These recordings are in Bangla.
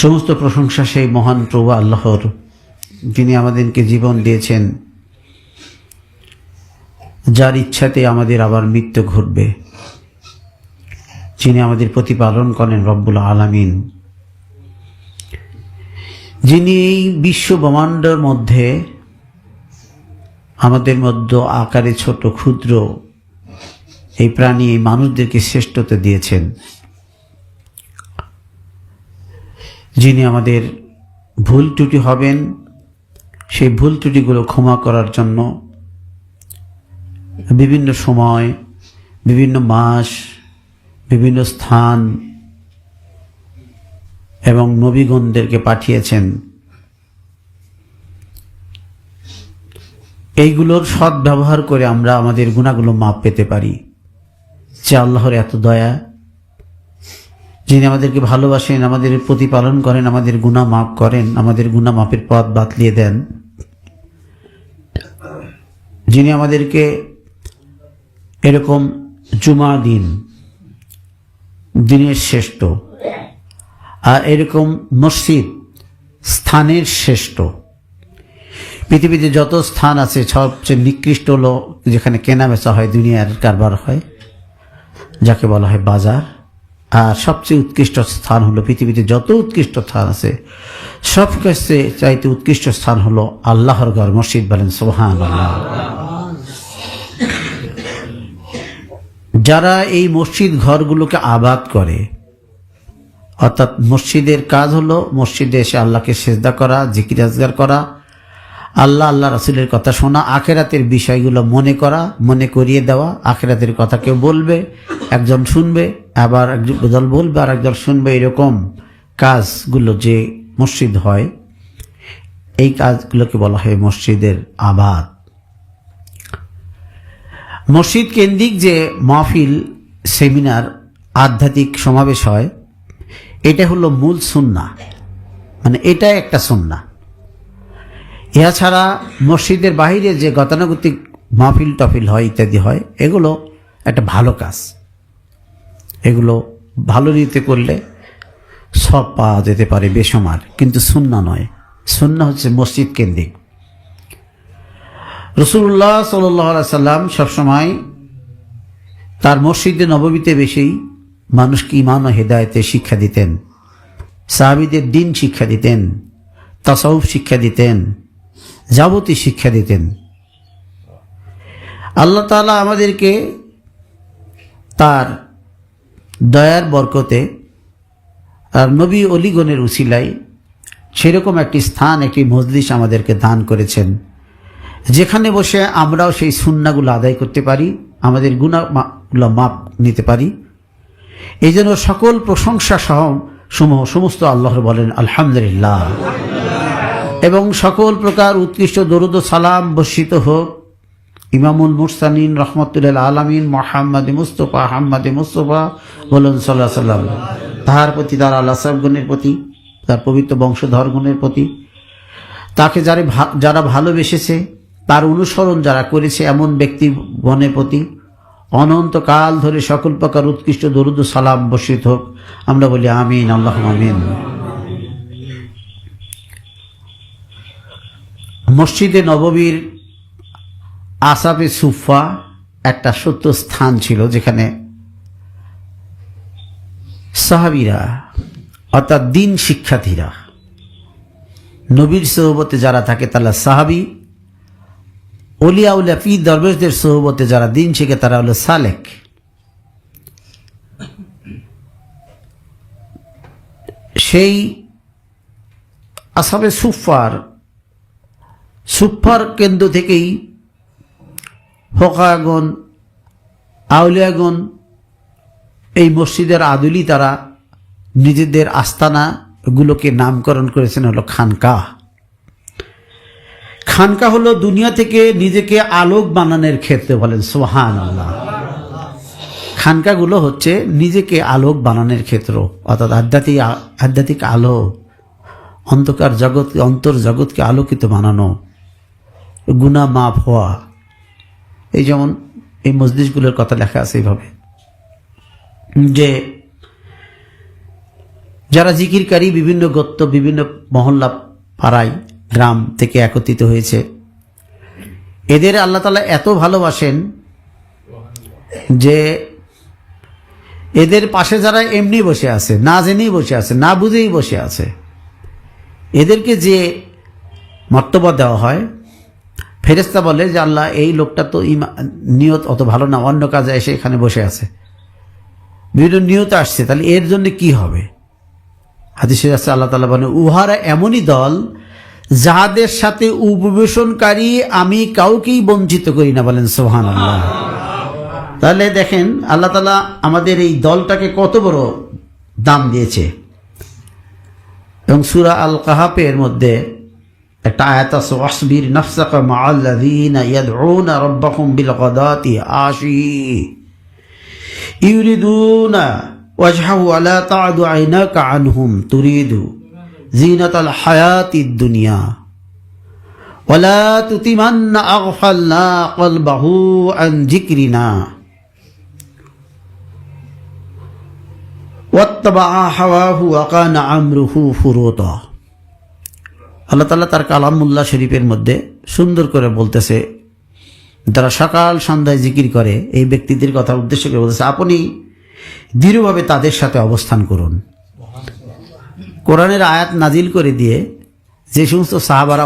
সমস্ত প্রশংসা সেই মহান প্রভু আল্লাহর, যিনি আমাদেরকে জীবন দিয়েছেন, যার ইচ্ছাতে আমাদের আবার মৃত্যু ঘটবে, যিনি আমাদের প্রতিপালন করেন রব্বুল আলামিন, যিনি এই বিশ্ব ব্রহ্মাণ্ডের মধ্যে আমাদের মধ্যে আকারে ছোট ক্ষুদ্র এই প্রাণী, এই মানুষদেরকে শ্রেষ্ঠতা দিয়েছেন, যিনি আমাদের ভুল ত্রুটি হবেন সেই ভুল ত্রুটিগুলো ক্ষমা করার জন্য বিভিন্ন সময়, বিভিন্ন মাস, বিভিন্ন স্থান এবং নবীগণদেরকে পাঠিয়েছেন। এইগুলোর সৎ ব্যবহার করে আমরা আমাদের গুনাহগুলো মাপ পেতে পারি। যে আল্লাহর এত দয়া, যিনি আমাদেরকে ভালোবাসেন, আমাদের প্রতিপালন করেন, আমাদের গুনাহ মাফ করেন, আমাদের গুনাহ মাপের পথ বাতলিয়ে দেন, যিনি আমাদেরকে এরকম জুমা দিন দিনের শ্রেষ্ঠ, আর এরকম মসজিদ স্থানের শ্রেষ্ঠ। পৃথিবীতে যত স্থান আছে সবচেয়ে নিকৃষ্ট হলো যেখানে কেনা বেচা হয়, দুনিয়ার কারবার হয়, যাকে বলা হয় বাজার। আর সবচেয়ে উৎকৃষ্ট স্থান হলো, পৃথিবীতে যত উৎকৃষ্ট স্থান আছে সব কাছে চাইতে উৎকৃষ্ট স্থান হলো আল্লাহর ঘর, মসজিদ। বলেন সুবহানাল্লাহ। যারা এই মসজিদ ঘরগুলোকে আবাদ করে, অর্থাৎ মসজিদের কাজ হলো মসজিদে এসে আল্লাহকে সেজদা করা, জিকির আজগার করা, আল্লাহ রাসূলের কথা শোনা, আখিরাতের বিষয়গুলো মনে করা, মনে করিয়ে দেওয়া। আখিরাতের কথা কেউ বলবে, একজন শুনবে, আবার একজন বলবে আর একজন শুনবে, এরকম কাজগুলো যে মসজিদ হয়, এই কাজগুলোকে বলা হয় মসজিদের আবাদ। মসজিদ কেন্দ্রিক যে মাহফিল, সেমিনার, আধ্যাত্মিক সমাবেশ হয়, এটা হলো মূল সুন্নাহ, মানে এটাই একটা সুন্নাহ। এছাড়া মসজিদের বাইরে যে গতানুগতিক মাহফিল টফিল হয়, ইত্যাদি হয়, এগুলো একটা ভালো কাজ। এগুলো ভালো রীতিতে করলে সব পাওয়া যেতে পারে বেসমার, কিন্তু সুন্নাহ নয়। সুন্নাহ হচ্ছে মসজিদ কেন্দ্রিক। রাসূলুল্লাহ সাল্লাল্লাহু আলাইহি সাল্লাম সবসময় তার মসজিদে নববীতে বেশি মানুষকে ঈমান ও হেদায়েতের শিক্ষা দিতেন, সাহাবীদের দ্বীন শিক্ষা দিতেন, তাসাউফ শিক্ষা দিতেন, যাবতীয় শিক্ষা দিতেন। আল্লাহ তাআলা আমাদেরকে তার দয়ার বরকতে আর নবী অলিগণের উসিলায় সেরকম একটি স্থান, একটি মজলিস আমাদেরকে দান করেছেন, যেখানে বসে আমরাও সেই সুন্নাহগুলো আদায় করতে পারি, আমাদের গুনাহগুলো মাপ নিতে পারি। এই জন্য সকল প্রশংসা সমূহ সমস্ত আল্লাহর, বলেন আলহামদুলিল্লাহ। এবং সকল প্রকার উৎকৃষ্ট দরুদ ও সালাম বর্ষিত হোক ইমামুল মুরসালিন রহমতুল্লাহ আলামিন মুহাম্মদে মুস্তফা বলুন সাল্লাল্লাহু আলাইহি সাল্লাম, তাহার প্রতি, তার আল্লাহ সাহেবগণের প্রতি, তার পবিত্র বংশধরগণের প্রতি, তাকে যারা ভালোবেসেছে, তার অনুসরণ যারা করেছে এমন ব্যক্তিগণের প্রতি অনন্তকাল ধরে সকল প্রকার উৎকৃষ্ট দরুদ ও সালাম বর্ষিত হোক। আমরা বলি আমিন, আল্লাহুম্মা আমিন। মসজিদে নববীর আসাবে সুফা একটা সত্য স্থান ছিল, যেখানে সাহাবীরা অর্থাৎ দ্বীন শিক্ষার্থীরা, নবীর সোহবতে যারা থাকে তারা সাহাবী, অলিয়া উলিয়া পীর দরবেশদের সোহবতে যারা দ্বীন শিখে তারা হলো সালেক। সেই আসাবে সুফার কেন্দ্র থেকেই ফোকাগণ, আউলিয়াগণ, এই মসজিদের আদুলি তারা নিজেদের আস্তানাগুলোকে নামকরণ করেছেন হলো খানকাহ। খানকা হলো দুনিয়া থেকে নিজেকে আলোক বানানোর ক্ষেত্রে, বলেন সুবহানাল্লাহ। খানকাগুলো হচ্ছে নিজেকে আলোক বানানোর ক্ষেত্র, অর্থাৎ আধ্যাত্মিক আলো, অন্তর জগৎকে আলোকিত বানানো, গুনাহ মাফ হওয়া। এই যেমন এই মসজিদগুলোর কথা লেখা আছে এইভাবে যে যারা জিকিরকারী বিভিন্ন গোত্র, বিভিন্ন মহল্লা, পাড়ায়, গ্রাম থেকে একত্রিত হয়েছে, এদের আল্লাহ তাআলা এত ভালোবাসেন যে এদের পাশে যারা এমনি বসে আছে, না জেনেই বসে আছে, না বুঝেই বসে আছে, এদেরকে যে মর্তবা দেওয়া হয়, ফেরেশতা বলে যে আল্লাহ এই লোকটা তো নিয়ত অত ভালো না, অন্য কাজে এসে এখানে বসে আছে, বিভিন্ন নিয়ত আসছে, তাহলে এর জন্য কি হবে? হাদিসে আছে আল্লাহ তাআলা বলেন, উহারা এমনই দল যাহাদের সাথে উপবেশনকারী আমি কাউকেই বঞ্চিত করি না। বলেন সুবহানাল্লাহ। তাহলে দেখেন আল্লাহ তাআলা আমাদের এই দলটাকে কত বড় দাম দিয়েছে। এবং সূরা আল কাহাফের মধ্যে একটা আয়াত আছে, ওয়াসবির নাফসাকা মাআল্লাযীনা ইয়াদউনা রাব্বাহুম বিল গাদাতি আশি ইউরিদুনা ওয়াজহাহু আলা তা'দু আইনাকা আনহুম তুরিদু জিনাতাল হায়াতিদ দুনিয়া ওয়ালা তুতিমান্না আগফালনা কলবাহু আন যিকরিনা ওয়াত্তাবা হাওয়াহু ওয়া কানা আমরুহু ফুরুতা। আল্লাহ তাআলা তার কালামুল্লাহ শরীফের মধ্যে সুন্দর করে বলতেছে, যারা সকাল সন্ধ্যায় জিকির করে এই ব্যক্তিদের কথা উদ্দেশ্য করে বলতেছে, আপনি দৃঢ়ভাবে তাদের সাথে অবস্থান করুন। কোরআনের আয়াত নাজিল করে দিয়ে যে সমস্ত সাহাবারা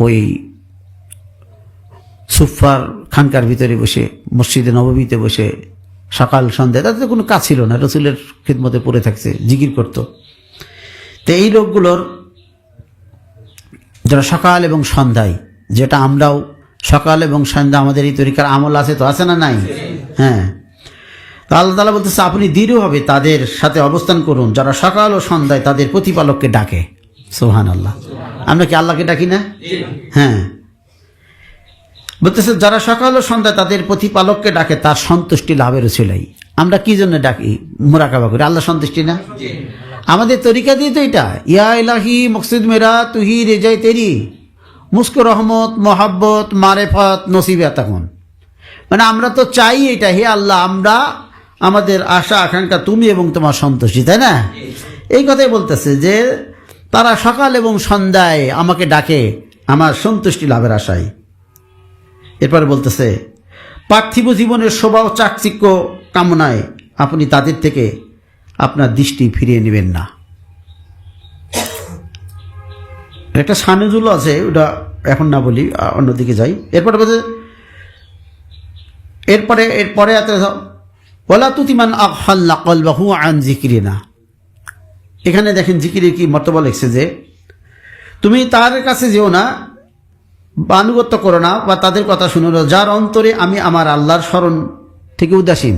ওই সুফার খানকার ভিতরে বসে, মসজিদে নববীতে বসে সকাল সন্ধ্যায়, তাদের কোনো কাজ ছিল না, রসুলের খিদমতে পড়ে থাকছে, জিকির করত। তো এই লোকগুলোর যারা সকাল এবং সন্ধ্যায়, যেটা আমরাও সকাল এবং সন্ধ্যা আমাদের এই তরিকার আমল আছে, তো আছে না নাই? হ্যাঁ। তো আল্লাহ তাআলা বলতেছে আপনি দৃঢ়ভাবে তাদের সাথে অবস্থান করুন যারা সকাল ও সন্ধ্যায় তাদের প্রতিপালককে ডাকে। সুবহানাল্লাহ। আমরা কি আল্লাহকে ডাকি না? হ্যাঁ। বলতেছে যারা সকাল ও সন্ধ্যায় তাদের প্রতিপালককে ডাকে তার সন্তুষ্টি লাভের উছিলাই। আমরা কি জন্য ডাকি, মুরাকাবা করি? আল্লাহ সন্তুষ্টি না? আমাদের তরিকা দিয়ে তো এটা, ইয়া ইলাহি মকসিদ মেরা তুহি রেজাই তেরি মুস্কো রহমত মোহাব্বত মারেফত নসিবে তখন, মানে আমরা তো চাই এটা, হে আল্লাহ আমরা আমাদের আশা আকাঙ্ক্ষা তুমি এবং তোমার সন্তুষ্টি, তাই না? এই কথাই বলতেছে যে তারা সকাল এবং সন্ধ্যায় আমাকে ডাকে আমার সন্তুষ্টি লাভের আশায়। এরপরে বলতেছে পার্থিব জীবনের শোভা ও চাকচিক্য কামনায় আপনি তাদের থেকে আপনার দৃষ্টি ফিরিয়ে নেবেন না। একটা সানুজুল আছে, ওটা এখন না বলি, অন্যদিকে যাই। এরপরে বলছে, এরপরে ওয়ালা তুতিমান আগফালনা কলবাহু আন যিকরিনা। এখানে দেখেন জিকিরের কি মর্তবা লিখছে যে তুমি তার কাছে যেও না বা আনুগত্য করো না বা তাদের কথা শুনো না যার অন্তরে আমি আমার আল্লাহর স্মরণ থেকে উদাসীন।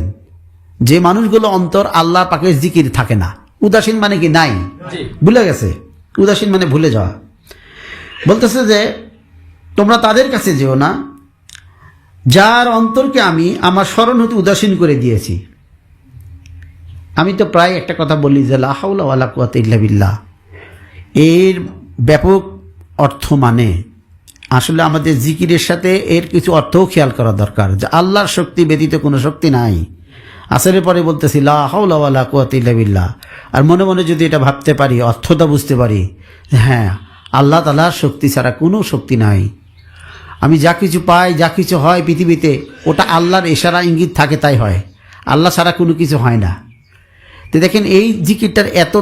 যে মানুষগুলো অন্তর আল্লাহ পাকের জিকির থাকে না, উদাসীন মানে কি নাই, ভুলে গেছে, উদাসীন মানে ভুলে যাওয়া। বলতেছে যে তোমরা তাদের কাছে যেও না যার অন্তরকে আমি আমার স্মরণ হতে উদাসীন করে দিয়েছি। আমি তো প্রায় একটা কথা বলি যে লা হাওলা ওয়ালা কুওয়াতা ইল্লা বিল্লাহ, এর ব্যাপক অর্থ মানে আসলে আমাদের জিকিরের সাথে এর কিছু অর্থও খেয়াল করা দরকার, যে আল্লাহর শক্তি ব্যতীত কোনো শক্তি নাই। আসরের পরে বলতেছি লা হাওলা ওয়ালা কুওয়াতা ইল্লা বিল্লাহ, আর মনে মনে যদি এটা ভাবতে পারি, অর্থটা বুঝতে পারি, হ্যাঁ আল্লাহ তাআলার শক্তি ছাড়া কোনো শক্তি নাই। আমি যা কিছু পাই, যা কিছু হয় পৃথিবীতে, ওটা আল্লাহর ইশারা ইঙ্গিত থাকে তাই হয়, আল্লাহ ছাড়া কোনো কিছু হয় না। তো দেখেন এই জিকিরটার এত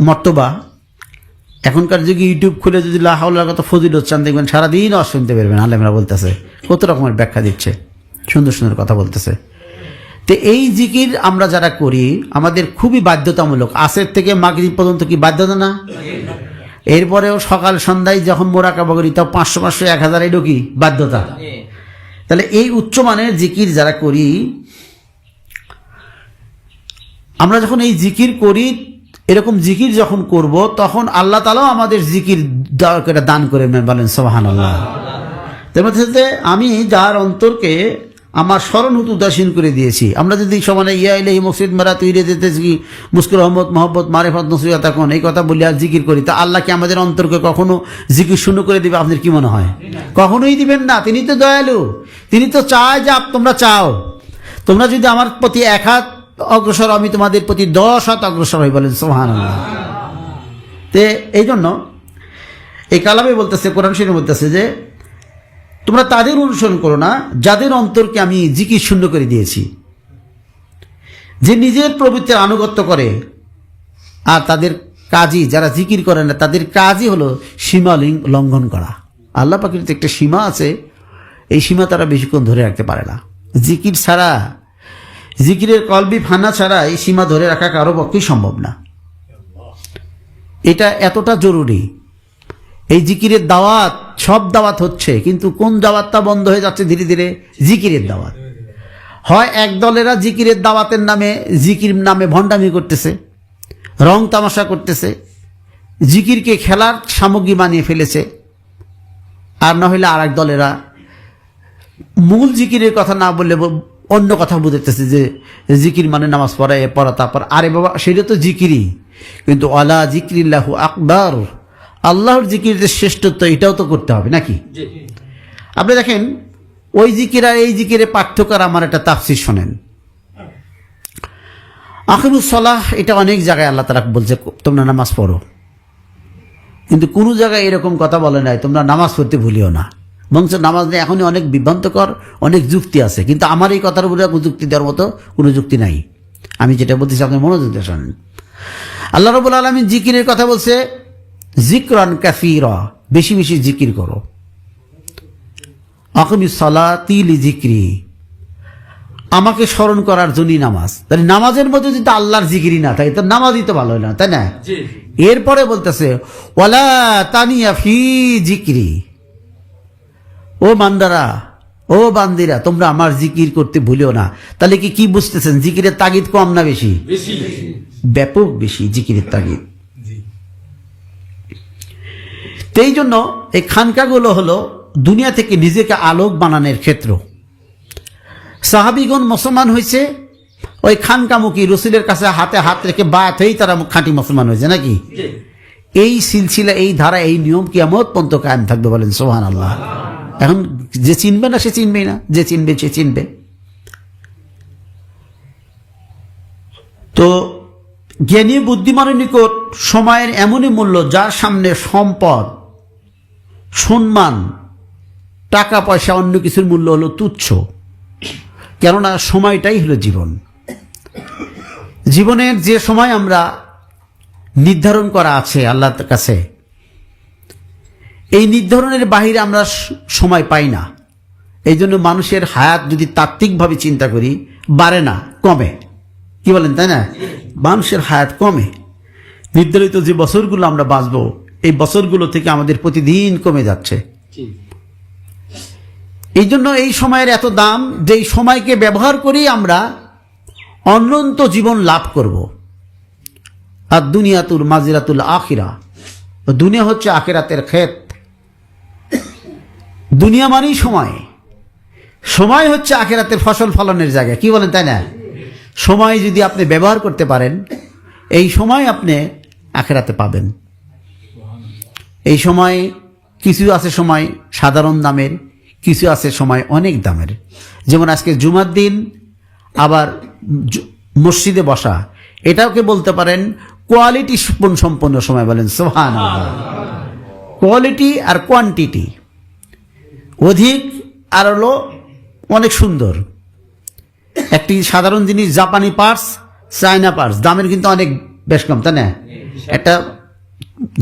মর্তবা, এখনকার যুগে ইউটিউব খুলে যদি লা হাওলার কথা ফজিলত চান দেখবেন সারাদিন শুনতে পারবেন, আলেমরা বলতেছে, কত রকমের ব্যাখ্যা দিচ্ছে, সুন্দর সুন্দর কথা বলতেছে। তো এই জিকির আমরা যারা করি আমাদের খুবই বাধ্যতামূলক, আসর থেকে মাগরিব পর্যন্ত কি বাধ্যতা না? এরপরেও সকাল সন্ধ্যায় যখন মোরাকাবা করি তাও 500 500 1000 এটাও কি বাধ্যতা? তাহলে এই উচ্চমানের জিকির যারা করি, আমরা যখন এই জিকির করি, এরকম জিকির যখন করব তখন আল্লাহ তাআলাও আমাদের জিকির দান করে বলেন সুবহানাল্লাহ। তার মধ্যে আমি যার অন্তরকে আমার স্মরণ হতে উদাসীন করে দিয়েছি। আমরা যদি সমানে ইয়া ইলাহি মকসিদ মেরা তুই রে যেতেছি মুস্কুর রহমত মোহাব্বত মারেফত নসিহত তখন এই কথা বলি আর জিকির করি, তা আল্লাহ কি আমাদের অন্তরকে কখনো জিকির শূন্য করে দিবে? আপনার কি মনে হয়? কখনোই দিবেন না। তিনি তো দয়ালু, তিনি তো চায় যে তোমরা চাও, তোমরা যদি আমার প্রতি এক হাত অগ্রসর, আমি তোমাদের প্রতি 10 হাত অগ্রসর হই, বলেন সুবহানাল্লাহ। তে এই জন্য এই কালামে বলতেছে, কোরআন শরীফে বলতেছে যে তোমরা তাদের অনুসরণ করো না যাদের অন্তরকে আমি জিকির শূন্য করে দিয়েছি, যে নিজের প্রবৃত্তির আনুগত্য করে, আর তাদের কাজই, যারা জিকির করে না তাদের কাজই হলো সীমা লঙ্ঘন করা। আল্লাহ পাকের তো একটা সীমা আছে, এই সীমা তারা বেশিক্ষণ ধরে রাখতে পারে না। জিকির ছাড়া, জিকিরের কলবি ফানা ছাড়া এই সীমা ধরে রাখা কারো পক্ষেই সম্ভব না। এটা এতটা জরুরি। এই জিকিরের দাওয়াত, সব দাওয়াত হচ্ছে, কিন্তু কোন দাওয়াতটা বন্ধ হয়ে যাচ্ছে ধীরে ধীরে? জিকিরের দাওয়াত। হয় এক দলেরা জিকিরের দাওয়াতের নামে, জিকির নামে ভণ্ডামি করতেছে, রং তামাশা করতেছে, জিকিরকে খেলার সামগ্রী বানিয়ে ফেলেছে, আর না হলে আর এক দলেরা মূল জিকিরের কথা না বললে অন্য কথা বুঝতেছে, যে জিকির মানে নামাজ পড়া, তারপর আরে বাবা সেটা তো জিকিরই, কিন্তু আলা জিকিরিল্লাহু আকবার, আল্লাহর জিকিরের শ্রেষ্ঠত্ব, এটাও তো করতে হবে নাকি? আপনি দেখেন ওই জিকির আর এই জিকিরের পার্থক্য, আমার একটা তাফসীর শোনেন। আখিরুস সালাহ, এটা অনেক জায়গায় আল্লাহ তাআলা বলছে তোমরা নামাজ পড়ো, কিন্তু কোনো জায়গায় এরকম কথা বলে নাই তোমরা নামাজ পড়তে ভুলিও না। বংশ নামাজ নিয়ে এখনই অনেক বিভ্রান্তকর অনেক যুক্তি আছে, কিন্তু আমার এই কথার উপরে যুক্তি দেওয়ার মতো কোনো যুক্তি নাই। আমি যেটা বলতেছি আপনি মনোযোগ দিয়ে শোনেন। আল্লাহ রাব্বুল আলামিন জিকিরের কথা বলছে, যিকরান কাসীরা, বেশি বেশি জিকির করো। আকিমিস সালাতি লিযিকরি, আমাকে স্মরণ করার জন্যই নামাজ। তাহলে নামাজের মধ্যে যদি আল্লাহর জিকিরই না থাকে তো নামাজই তো ভালো হয় না, তাই না? এরপরে বলতেছে ওয়ালা তানিয়া ফি জিকরি, ও বান্দারা, ও বান্দিরা, তোমরা আমার জিকির করতে ভুলিও না। তাহলে কি বুঝতেছেন? জিকিরের তাগিদ কম না বেশি? ব্যাপক বেশি জিকিরের তাগিদ। এই জন্য এই খানকাগুলো হলো দুনিয়া থেকে নিজেকে আলোক বানানোর ক্ষেত্র। সাহাবীগণ মুসলমান হয়েছে ওই খানকামুখী রসুলের কাছে হাতে হাত রেখে বায়াত হয়েই তারা খাঁটি মুসলমান হয়েছে নাকি? এই সিলসিলা, এই ধারা, এই নিয়ম কিয়ামত পর্যন্ত কায়েম থাকবে, বলেন সুবহানাল্লাহ। এখন যে চিনবে না সে চিনবেই না, যে চিনবে সে চিনবে। তো জ্ঞানী বুদ্ধিমানের নিকট সময়ের এমনই মূল্য, যার সামনে সম্পদ, সম্মান, টাকা পয়সা, অন্য কিছুর মূল্য হলো তুচ্ছ। কেননা সময়টাই হলো জীবন। জীবনের যে সময় আমরা নির্ধারণ করা আছে আল্লাহর কাছে, এই নির্ধারণের বাহিরে আমরা সময় পাই না। এই জন্য মানুষের হায়াত যদি তাত্ত্বিকভাবে চিন্তা করি, বাড়ে না, কমে। কি বলেন, তাই না? মানুষের হায়াত কমে। নির্ধারিত যে বছরগুলো আমরা বাঁচব, এই বছরগুলো থেকে আমাদের প্রতিদিন কমে যাচ্ছে। এই জন্য এই সময়ের এত দাম, যে এই সময়কে ব্যবহার করেই আমরা অনন্ত জীবন লাভ করব। আর দুনিয়াতুল মাজিরাতুল আখিরা, দুনিয়া হচ্ছে আখিরাতের ক্ষেত। দুনিয়া মানেই সময়, সময় হচ্ছে আখিরাতের ফসল ফলনের জায়গা। কি বলেন, তাই না? সময় যদি আপনি ব্যবহার করতে পারেন, এই সময় আপনি আখিরাতে পাবেন। এই সময় কিছু আছে সময় সাধারণ দামের, কিছু আছে সময় অনেক দামের। যেমন আজকে জুমার দিন, আবার মসজিদে বসা, এটাকে বলতে পারেন কোয়ালিটি সম্পন্ন সময়, বলেন সুবহানাল্লাহ। কোয়ালিটি আর কোয়ান্টিটি, অধিক আর হলো অনেক সুন্দর। একটি সাধারণ জিনিস, জাপানি পার্স, চায়না পার্স, দামের কিন্তু অনেক বেশ কম, তাই না? একটা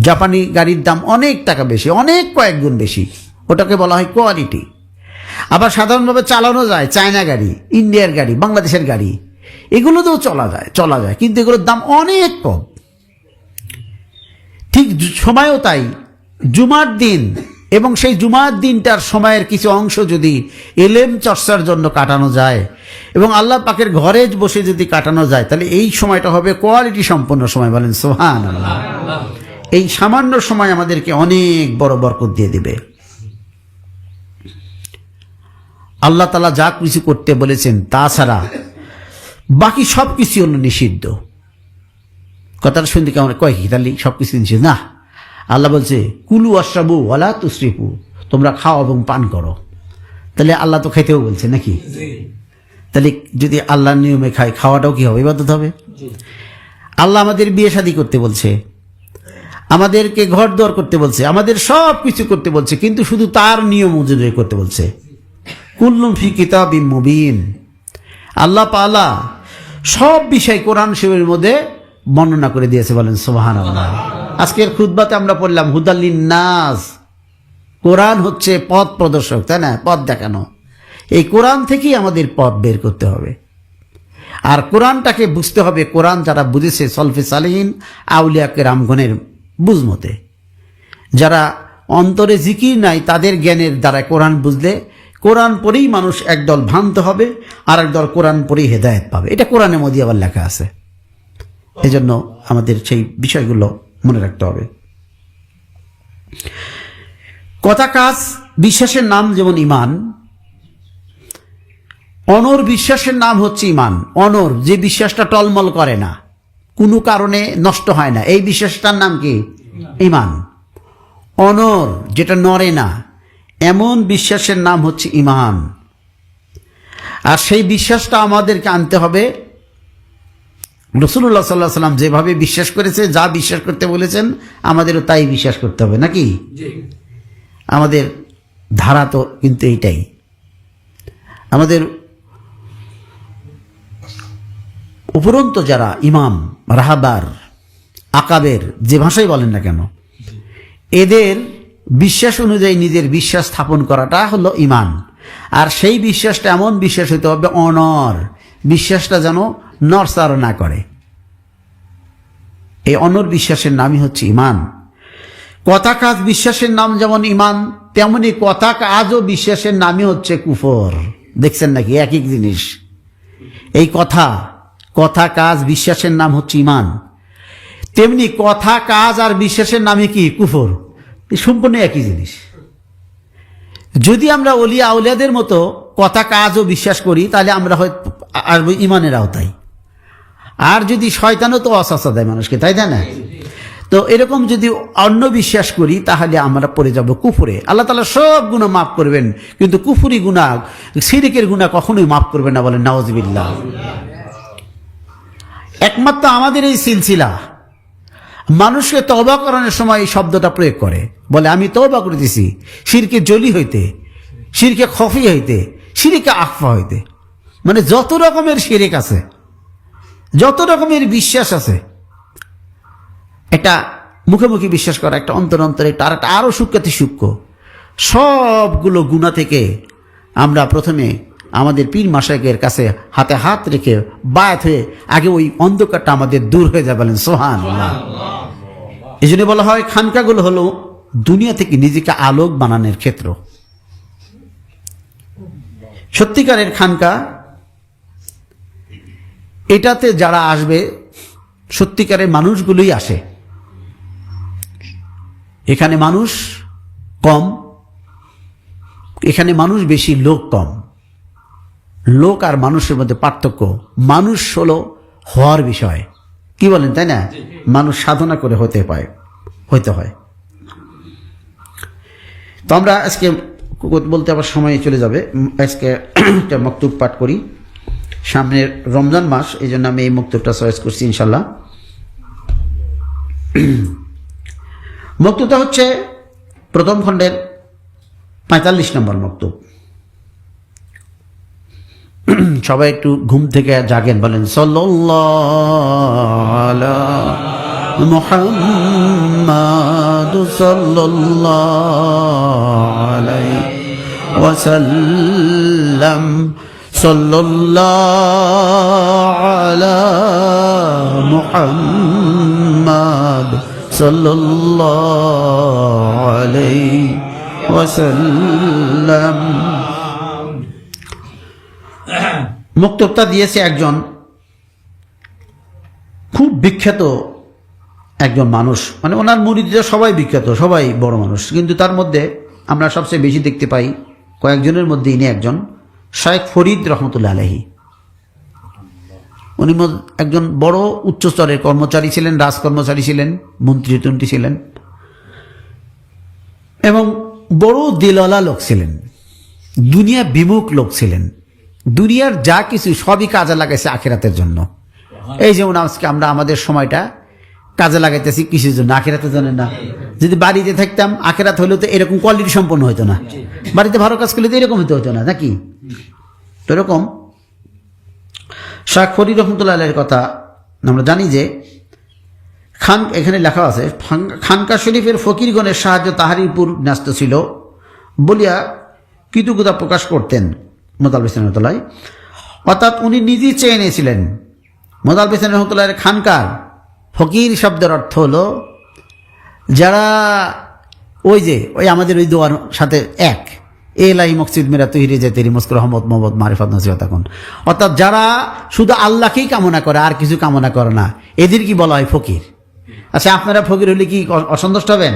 জাপানি গাড়ির দাম অনেক টাকা বেশি, অনেক কয়েক গুণ বেশি, ওটাকে বলা হয় কোয়ালিটি। আবার সাধারণভাবে চালানো যায় চায়না গাড়ি, ইন্ডিয়ার গাড়ি, বাংলাদেশের গাড়ি, এগুলোতেও চলা যায়, কিন্তু এগুলোর দাম অনেক কম। ঠিক সময়ও তাই। জুমার দিন এবং সেই জুমার দিনটার সময়ের কিছু অংশ যদি এলেম চর্চার জন্য কাটানো যায় এবং আল্লাহ পাকের ঘরে বসে যদি কাটানো যায়, তাহলে এই সময়টা হবে কোয়ালিটি সম্পন্ন সময়, বলেন সুবহানাল্লাহ। এই সামান্য সময় আমাদেরকে অনেক বড় বরকত দিয়ে দিবে। আল্লাহ তাআলা যা কিছু করতে বলেছেন তাছাড়া বাকি সব কিছু হলো নিষিদ্ধ। কথাটা শুনতে কেমন কয় কি, তাহলে সব কিছু নিষিদ্ধ না? আল্লাহ বলছে কুলু আশরাবু ওয়ালা তুসরিফু, তোমরা খাও এবং পান করো। তাহলে আল্লাহ তো খেতেও বলছে নাকি? তাহলে যদি আল্লাহর নিয়মে খাই, খাওয়াটাও কি হবে? ইবাদত হবে। আল্লাহ আমাদের বিয়ে শাদী করতে বলছে, আমাদেরকে ঘর দর করতে বলছে, আমাদের সব কিছু করতে বলছে, কিন্তু শুধু তার নিয়ম অনুযায়ী করতে বলছে। কুল্লুম ফি কিতাবিম মুবিন। আল্লাহ পালা সব বিষয় কোরআন শরীফের মধ্যে বর্ণনা করে দিয়েছে, বলেন সুবহানাল্লাহ। আজকের খুতবাতে আমরা পড়লাম হুদাল্লিন নাস, কোরআন হচ্ছে পথ প্রদর্শক, তাই না? পথ দেখানো। এই কোরআন থেকেই আমাদের পথ বের করতে হবে, আর কোরআনটাকে বুঝতে হবে কোরআন যারা বুঝেছে সলফে সালেহিন আউলিয়া কেরামগণের বুঝমতে। যারা অন্তরে জিকির নাই তাদের জ্ঞানের দ্বারা কোরআন বুঝলে কোরআন পড়েই মানুষ একদল ভ্রান্ত হবে, আর একদল কোরআন পড়েই হেদায়েত পাবে। এটা কোরআনের মধ্যে আবার লেখা আছে। এজন্য আমাদের সেই বিষয়গুলো মনে রাখতে হবে। কথা কাজ বিশ্বাসের নাম যেমন ঈমান, অনর বিশ্বাসের নাম হচ্ছে ঈমান। অনর, যে বিশ্বাসটা টলমল করে না, কোনো কারণে নষ্ট হয় না, এই বিশ্বাসটার নাম কি? ঈমান। অনর, যেটা নড়ে না, এমন বিশ্বাসের নাম হচ্ছে ঈমান। আর সেই বিশ্বাসটা আমাদেরকে আনতে হবে রাসূলুল্লাহ সাল্লাল্লাহু আলাইহি ওয়াসাল্লাম যেভাবে বিশ্বাস করেছে, যা বিশ্বাস করতে বলেছেন আমাদেরও তাই বিশ্বাস করতে হবে, নাকি? আমাদের ধারা তো কিন্তু এইটাই। আমাদের উপরন্ত যারা ইমাম, রাহাবার, আকাবের, যে ভাষাই বলেন না কেন, এদের বিশ্বাস অনুযায়ী নিজের বিশ্বাস স্থাপন করাটা হলো ঈমান। আর সেই বিশ্বাসটা এমন বিশ্বাস হতে হবে অনর, বিশ্বাসটা যেন নড়চড় না করে। এই অনর বিশ্বাসের নামই হচ্ছে ঈমান। কথা কাজ বিশ্বাসের নাম যেমন ঈমান, তেমনি কথা কাজও বিশ্বাসের নামই হচ্ছে কুফর। দেখছেন নাকি? একই জিনিস। এই কথা কাজ বিশ্বাসের নাম হচ্ছে ঈমান, তেমনি কথা কাজ আর বিশ্বাসের নামে কি? কুফর। সম্পূর্ণ একই জিনিস। যদি আমরা ওলিয়া আউলিয়াদের মতো কথা কাজও বিশ্বাস করি তাহলে আমরা হয়তো আসবো ঈমানের আওতায়। আর যদি শয়তানও তো ওয়াসওয়াসা দেয় মানুষকে, তাই না? তো এরকম যদি অন্য বিশ্বাস করি তাহলে আমরা পড়ে যাব কুফরে। আল্লাহ তাআলা সব গুনাহ মাফ করবেন, কিন্তু কুফরি গুনাহ, শিরকের গুনাহ কখনোই মাফ করবেন না, বলেন নাউযুবিল্লাহ। একমাত্র আমাদের এই সিলসিলা মানুষকে তওবা করানোর সময় এই শব্দটা প্রয়োগ করে, বলে আমি তওবা করতেছি শিরকে জলি হইতে, শিরকে খফি হইতে, শিরকে আখফা হইতে। মানে যত রকমের শিরক আছে, যত রকমের বিশ্বাস আছে, একটা মুখে মুখে বিশ্বাস করা, একটা অন্তর অন্তরে, আর একটা আরো সূক্ষ্মাতি সূক্ষ্ম, সবগুলো গুনাহ থেকে আমরা প্রথমে আমাদের পীর মাশায়েখের কাছে হাতে হাত রেখে বায়াত হয়ে আগে ওই অন্ধকারটা আমাদের দূর হয়ে যাবে, বলেন সুবহানাল্লাহ। এই জন্য বলা হয় খানকাগুলো হলো দুনিয়া থেকে নিজেকে আলোক বানানোর ক্ষেত্র। সত্যিকারের খানকা, এটাতে যারা আসবে সত্যিকারের মানুষগুলোই আসে। এখানে মানুষ কম, এখানে মানুষ বেশি, লোক কম। লোক আর মানুষের মধ্যে পার্থক্য, মানুষ হলো হওয়ার বিষয়, কি বলেন, তাই না? মানুষ সাধনা করে হতে হয়। তো আমরা আজকে বলতে আবার সময় চলে যাবে, আজকে একটা মক্তব পাঠ করি। সামনের রমজান মাস, এই জন্য আমি এই মক্তবটা চয়েস করছি ইনশাল্লাহ। মক্তবটা হচ্ছে প্রথম খণ্ডের 45 নম্বর মক্তব। সবাই একটু ঘুম থেকে জাগেন, বলেন সাল্লাল্লাহু আলা মুহাম্মাদ সাল্লাল্লাহু আলাইহি ওয়াসাল্লাম, সাল্লাল্লাহু আলা মুহাম্মাদ সাল্লাল্লাহু আলাইহি ওয়াসাল্লাম। মক্তবটা দিয়েছে একজন খুব বিখ্যাত একজন মানুষ, মানে ওনার মুরিদরা সবাই বিখ্যাত, সবাই বড় মানুষ, কিন্তু তার মধ্যে আমরা সবচেয়ে বেশি দেখতে পাই কয়েকজনের মধ্যে ইনি একজন, শায়েখ ফরিদ রহমতুল্লাহ আলাইহি। উনি একজন বড় উচ্চস্তরের কর্মচারী ছিলেন, রাজকর্মচারী ছিলেন, মন্ত্রী ছিলেন, এবং বড় দিলওয়ালা লোক ছিলেন, দুনিয়া বিমুখ লোক ছিলেন, দুনিয়ার যা কিছু সবই কাজে লাগাইছে আখিরাতের জন্য। এই যেমন আজকে আমরা আমাদের সময়টা কাজে লাগাইতেছি কিসের জন্য? আখিরাতের জন্য না। যদি বাড়িতে থাকতাম আখিরাত হইলে তো এরকম কোয়ালিটি সম্পন্ন হতো না, বাড়িতে ভালো কাজ করলে তো এরকম হতো না নাকি? তো এরকম শাহ ফরিদ রহমতুল্লাহ আলাইহির কথা আমরা জানি যে এখানে লেখা আছে, খানকা শরীফের ফকিরগণের সাহায্য তাহারই উপর ন্যস্ত ছিল বলিয়া কৃতজ্ঞতা প্রকাশ করতেন মোতালেব হোসেন রহমতুল্লাহ। অর্থাৎ উনি নিজেই চেয়ে নিয়েছিলেন। মোতালেব হোসেন রহমতুল্লাহের খানকার ফকির শব্দের অর্থ হলো যারা ওই আমাদের ওই দোয়ার সাথে এক, এলাই মকসিদ মেরা তৈরি যে তেরি মুস্কুর রহমত মোহাম্মদ মারিফাত নসিহত এখন, অর্থাৎ যারা শুধু আল্লাহকেই কামনা করে আর কিছু কামনা করে না, এদের কি বলা হয়? ফকির। আচ্ছা, আপনারা ফকির হলে কি অসন্তুষ্ট হবেন?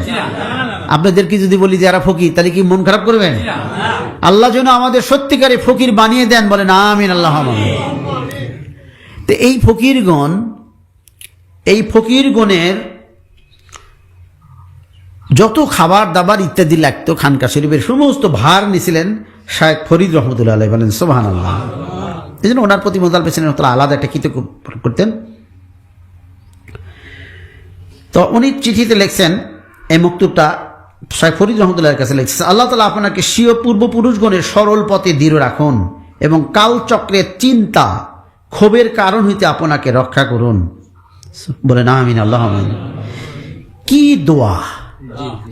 আপনাদেরকে যদি বলি যে এরা ফকির, তাহলে কি মন খারাপ করবেন? আল্লাহ যেন আমাদের সত্যিকারে ফকির বানিয়ে দেন, বলেন আমিন আল্লাহ আমিন। তো এই ফকিরগণের যত খাবার দাবার ইত্যাদি লাগতো খানকা শরীফের সমস্ত ভার নিছিলেন শায়েখ ফরিদ রহমতুল্লাহ আলাইহি, বলেন সুবহানাল্লাহ। এই জন্য ওনার প্রতি মোতালেব হোসেন রহমতুল্লাহ আলাদা একটা কৃতজ্ঞ করতেন। তো উনি চিঠিতে লিখছেন, এই মক্তুবটা শায়েখ ফরিদ রহমতুল্লাহের কাছে লিখছেন, আল্লাহ তাআলা আপনাকে স্বীয় পূর্বপুরুষগণের সরল পথে দৃঢ় রাখুন এবং কালচক্রের চিন্তা ক্ষোভের কারণ হইতে আপনাকে রক্ষা করুন, বলেন আমিন আল্লাহ আমিন। কি দোয়া!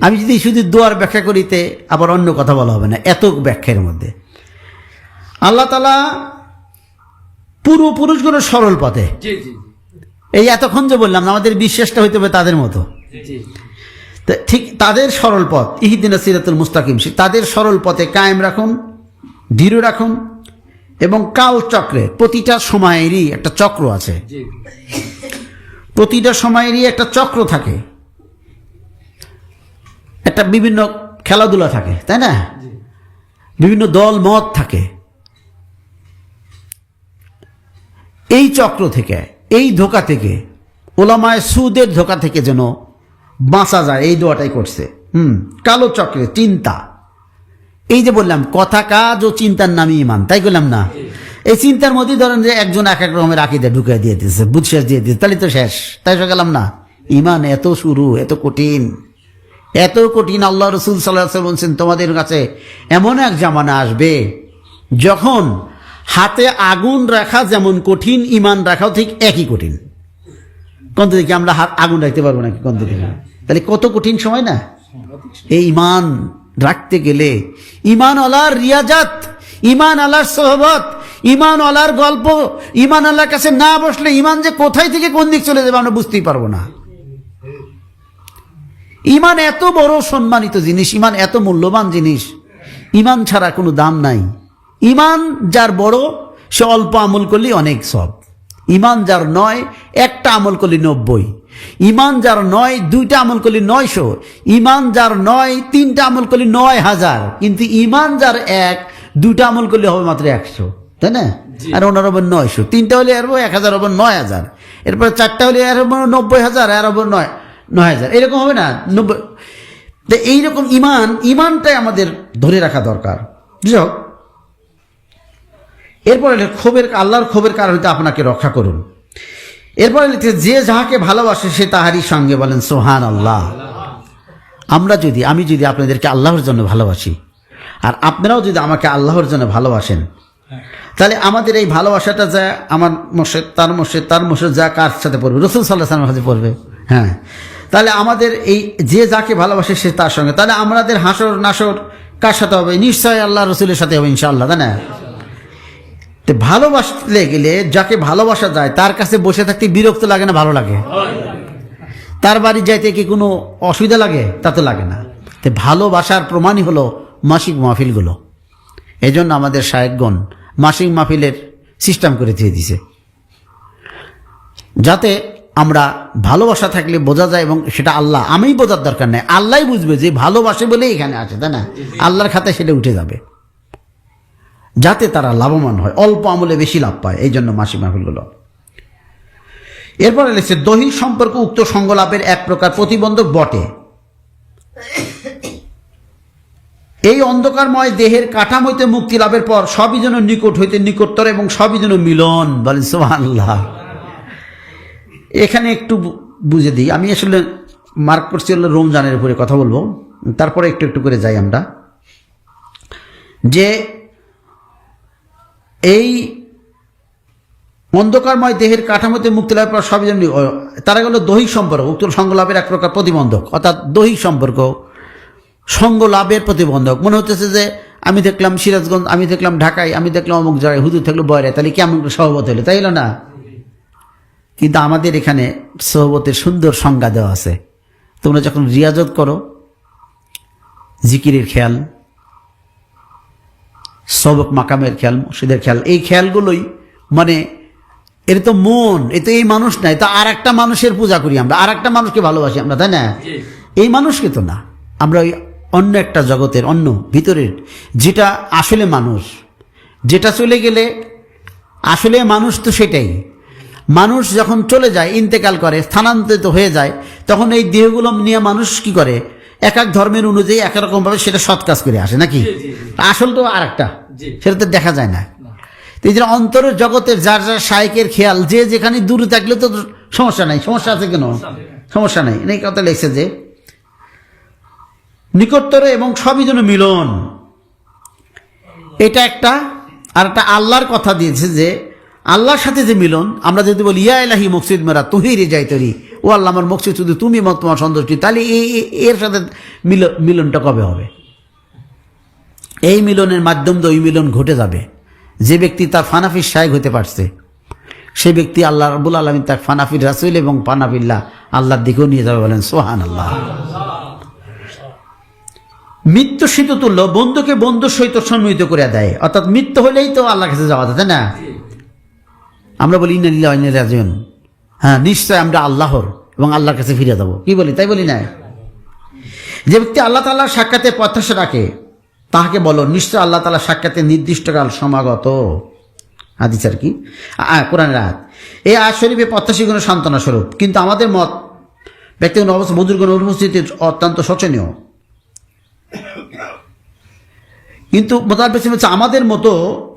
আমি যদি শুধু দোয়ার ব্যাখ্যা করিতে আবার অন্য কথা বলা হবে না, এত ব্যাখ্যার মধ্যে আল্লাহ তাআলা পূর্বপুরুষগণের সরল পথে, এই এতক্ষণ যে বললাম আমাদের বিশ্বাসটা হইতে হবে তাদের মতো, ঠিক তাদের সরল পথ, ইহদিনাস সিরাতুল মুস্তাকিম, তাদের সরল পথে কায়েম রাখুন, দৃঢ় রাখুন। এবং কাল চক্রে, প্রতিটা সময়েরই একটা চক্র আছে, প্রতিটা সময়েরই একটা চক্র থাকে, একটা বিভিন্ন খেলাধুলা থাকে, তাই না? বিভিন্ন দল মত থাকে। এই চক্র থেকে, এই ধোঁকা থেকে, ওলামায়ে সুদের ধোঁকা থেকে যেন বাঁচা যায়, এই দোয়াটাই করছে। কালো চক্রে চিন্তা, এই যে বললাম কথা কাজ ও চিন্তার নামই ইমান, তাই বললাম না? এই চিন্তার মধ্যে ধরেন যে একজন এক এক রকমের আকীদা ঢুকিয়ে দিয়ে দিয়েছে, বুঝশেষ দিয়ে দিয়েছে, তাহলে তো শেষ, তাই গেলাম না? ইমান এত শুরু, এত কঠিন, এত কঠিন। আল্লাহ রসুল সাল্লাল্লাহু আলাইহি ওয়াসাল্লাম বলছেন, তোমাদের কাছে এমন এক জামানা আসবে যখন হাতে আগুন রাখা যেমন কঠিন, ইমান রাখাও ঠিক একই কঠিন। কোন দিকে আমরা হাত আগুন রাখতে পারবো নাকি? কোন দিকে? তাহলে কত কঠিন সময় না এই ইমান রাখতে গেলে। ইমান আলার রিয়াজাত, ইমান আলার সোহবত, ইমান আলার গল্প, ইমান আল্লাহর কাছে না বসলে ইমান যে কোথায় থেকে কোন দিক চলে যাবে আমরা বুঝতেই পারবো না। ইমান এত বড় সম্মানিত জিনিস, ইমান এত মূল্যবান জিনিস, ইমান ছাড়া কোনো দাম নাই। ইমান যার বড় সে অল্প আমল করলেই অনেক সব। ইমান যার নয় একটা আমল করলে 90, ইমান যার নয় দুইটা আমল করলে 900, ইমান যার নয় তিনটা আমল করলে 9000, কিন্তু ইমান যার এক দুইটা আমল করলে হবে মাত্র 100, তাই না? আর ওনার হবে 900, তিনটা হলে আর 1000 হবে 9000, এরপরে চারটা হলে আর হবে 90000, আর হবে 9000, এরকম হবে না 90। তো এইরকম ইমানটাই আমাদের ধরে রাখা দরকার। বুঝো? এরপরে আল্লাহর ক্ষোভের কারণ হইতে আপনাকে রক্ষা করুন। এরপরে লিখছে, যে যাহাকে ভালোবাসে সে তাহারই সঙ্গে, বলেন সুবহানাল্লাহ। আমি যদি আপনাদেরকে আল্লাহর জন্য ভালোবাসি আর আপনারাও যদি আমাকে আল্লাহর জন্য ভালোবাসেন, তাহলে আমাদের এই ভালোবাসাটা যা আমার মুর্শিদ তার মুর্শিদ যা কার সাথে পড়বে? রাসূল সাল্লাল্লাহু আলাইহি ওয়াসাল্লামের সাথে পড়বে। হ্যাঁ, তাহলে আমাদের এই যে যাকে ভালোবাসে সে তার সঙ্গে, তাহলে আমাদের হাসর নাসর কার সাথে হবে? নিশ্চয়ই আল্লাহ রসুলের সাথে হবে ইনশাআল্লাহ, তাই না? ভালোবাসতে গেলে যাকে ভালোবাসা যায় তার কাছে বসে থাকতে বিরক্ত লাগে না? ভালো লাগে। তার বাড়ি যাইতে কি কোনো অসুবিধা লাগে? তা তো লাগে না। তো ভালোবাসার প্রমাণই হলো মাসিক মাহফিলগুলো। এই জন্য আমাদের শায়েখগণ মাসিক মাহফিলের সিস্টেম করে দিয়ে দিছে, যাতে আমরা ভালোবাসা থাকলে বোঝা যায়, এবং সেটা আল্লাহ, আমি বোঝার দরকার নেই, আল্লাহই বুঝবে যে ভালোবাসে বলে এখানে আছে, তাই না? আল্লাহর খাতায় সেটা উঠে যাবে, যাতে তারা লাভবান হয়, অল্প আমলে বেশি লাভ পায়। এই জন্য মাসিক মাহফিলগুলো। এরপরে লিখছে, দৈহিক সম্পর্ক উক্ত সঙ্গ লাভের এক প্রকার প্রতিবন্ধক বটে, এই অন্ধকারময় দেহের কাঠামো হইতে মুক্তি লাভের পর সবই যেন নিকট হইতে নিকটতর এবং সবই যেন মিলন। বলেন সুবহানাল্লাহ। এখানে একটু বুঝে দিই, আমি আসলে মার্ক করছি হলো রমজানের উপরে কথা বলবো, তারপরে একটু একটু করে যাই আমরা। যে এই অন্ধকারময় দেহের কাঠামোতে মুক্তি লাভের পর সবই যেন, তারা গেল দৈহিক সম্পর্ক, উক্ত সঙ্গ লাভের এক প্রকার প্রতিবন্ধক, অর্থাৎ দৈহিক সম্পর্ক সঙ্গ লাভের প্রতিবন্ধক। মনে হতেছে যে আমি দেখলাম সিরাজগঞ্জ, আমি দেখলাম ঢাকায়, আমি দেখলাম অমুক জায়গায়, হুজুর থাকলো বয়রে, তাহলে কেমন সহবত হলো, তাই হলো না? কিন্তু আমাদের এখানে সহবতের সুন্দর সংজ্ঞা দেওয়া আছে। তোমরা যখন রিয়াজত করো, জিকিরের খেয়াল, সবক মাকামের খেয়াল, মুর্শিদের খেয়াল, এই খেয়ালগুলোই মানে এটা তো মন, এ তো এই মানুষ নাই, তো আর একটা মানুষের পূজা করি আমরা, আর একটা মানুষকে ভালোবাসি আমরা, তাই না? এই মানুষকে তো না, আমরা ওই অন্য একটা জগতের, অন্য ভিতরের যেটা আসলে মানুষ, যেটা চলে গেলে আসলে মানুষ তো সেটাই। মানুষ যখন চলে যায়, ইন্তেকাল করে, স্থানান্তরিত হয়ে যায়, তখন এই দেহগুলো নিয়ে মানুষ কি করে, এক এক ধর্মের অনুযায়ী এক রকম ভাবে সেটা সৎ কাজ করে আসে নাকি? আসল তো আর একটা, সেটা তো দেখা যায় না। এই যে অন্তরের জগতের যার যার শায়েকের খেয়াল, যে যেখানে দূরে থাকলে তো সমস্যা নাই, সমস্যা আছে কেন? সমস্যা নাই। এই কথা লেখছে যে নিকটতর এবং সবই যেন মিলন, এটা একটা। আর একটা আল্লাহর কথা দিয়েছে যে আল্লাহর সাথে যে মিলন, আমরা যদি বলি ইয়া ইলাহি মকসিদ মেরা তুহি রে যাইতরি, ও আল্লাহ আমার মকসিদ শুধু তুমি, তোমার সন্তুষ্টি, তাহলে এর সাথে মিলনটা কবে হবে? এই মিলনের মাধ্যম দিয়ে ওই মিলন ঘটে যাবে। যে ব্যক্তি তার ফানাফির শায়েক হতে পারছে, সে ব্যক্তি আল্লাহ রাব্বুল আলামিন তার ফানাফির রাসূল এবং ফানাফিল্লাহ আল্লাহর দিকেও নিয়ে যাবে। বলেন সুবহানাল্লাহ। মৃত্যু শীততুল্য, বন্ধুকে বন্ধুর সহিত সন্মিলিত করে দেয়, অর্থাৎ মৃত্যু হলেই তো আল্লাহর কাছে যাওয়া যায়, তাই না? আমরা বলি ইন্না লিল্লাহি ওয়া ইন্না ইলাইহি রাজিউন, হ্যাঁ নিশ্চয় আমরা আল্লাহর এবং আল্লাহর কাছে ফিরে যাবো, কি বলি তাই বলি না? যে ব্যক্তি আল্লাহ তাআলার সাক্ষাতের প্রত্যাশা রাখে, তাহাকে বলো নিশ্চয় আল্লাহ তাআলার সাক্ষাতের নির্দিষ্টকাল সমাগত। হাদিস আর কি, কোরআনের আয়াত। এই আয়াত শরীফে প্রত্যাশীগণের সান্ত্বনা স্বরূপ, কিন্তু আমাদের মত ব্যক্তিগণ অবস্থা বুজুর্গগণের অনুপস্থিতি অত্যন্ত শোচনীয়। কিন্তু মোতার পেছনে হচ্ছে আমাদের মতো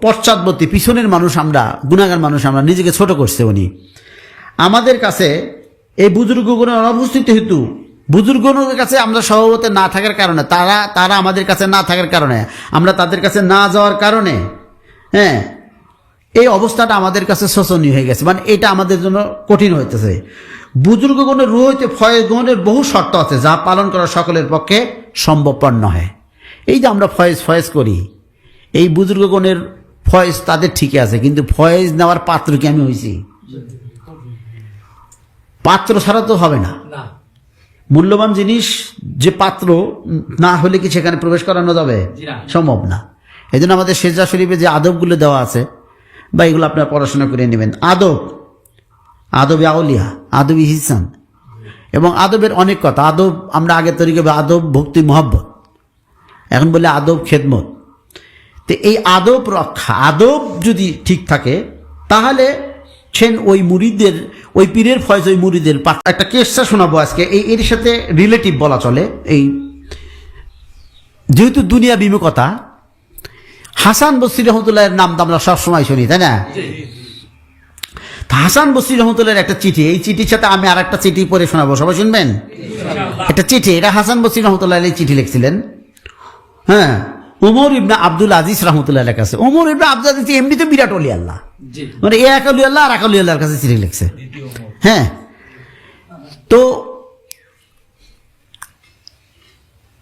পশ্চাৎবর্তী পিছনের মানুষ, আমরা গুনাহগার মানুষ, আমরা নিজেকে ছোট করছে উনি। আমাদের কাছে এই বুজুর্গগণের অনুপস্থিতি হেতু, বুজুর্গগণের কাছে আমরা সহবতে না থাকার কারণে, তারা আমাদের কাছে না থাকার কারণে, আমরা তাদের কাছে না যাওয়ার কারণে, হ্যাঁ, এই অবস্থাটা আমাদের কাছে শোচনীয় হয়ে গেছে, মানে এটা আমাদের জন্য কঠিন হইতেছে। বুজুর্গগণের রূহ হইতে ফয়েজ গ্রহণের বহু শর্ত আছে, যা পালন করা সকলের পক্ষে সম্ভবপর নহে। এই যে আমরা ফয়েজ করি, এই বুজুর্গগণের ফয়েজ তাদের ঠিকই আছে, কিন্তু ফয়েজ নেওয়ার পাত্র কি আমি হয়েছি? পাত্র ছাড়া তো হবে না। মূল্যবান জিনিস যে পাত্র না হলে কি সেখানে প্রবেশ করানো যাবে? সম্ভব না। এই জন্য আমাদের সেজদা শরীফে যে আদবগুলো দেওয়া আছে, বা এগুলো আপনারা পড়াশোনা করে নেবেন। আদবে আউলিয়া, আদবি ইহসান, এবং আদবের অনেক কথা। আদব আমরা আগে তৈরি করবো আদব ভক্তি মোহাব্বত, এখন বলে আদব খেদমত। তো এই আদব রক্ষা, আদব যদি ঠিক থাকে, তাহলে সেন ওই মুরিদের, ওই পীরের ফয়েজ ওই মুরিদের। একটা কেসটা শোনাবো আজকে, এর সাথে রিলেটিভ বলা চলে। এই যেহেতু দুনিয়া বিমুখতা, হাসান বসরি রহমতুল্লাহের নাম তো আমরা সবসময় শুনি, তাই না? হাসান বসরি রহমতুল্লাহের একটা চিঠি, এই চিঠির সাথে আমি আর একটা চিঠি পড়ে শোনাবো, সবাই শুনবেন? একটা চিঠি, এটা হাসান বসরি রহমতুল্লাহ এই চিঠি লিখছিলেন, হ্যাঁ, ওমর ইবনে আব্দুল আজিজ রহমতুল্লাহ কাছে। ওমর ইবনে আব্দুল আজিজ এমনিতে বিরাট ওলি আল্লাহ, মানে এ এক ওলি আল্লাহ আর এক ওলি আল্লাহর কাছে চিঠি লিখছে। হ্যাঁ, তো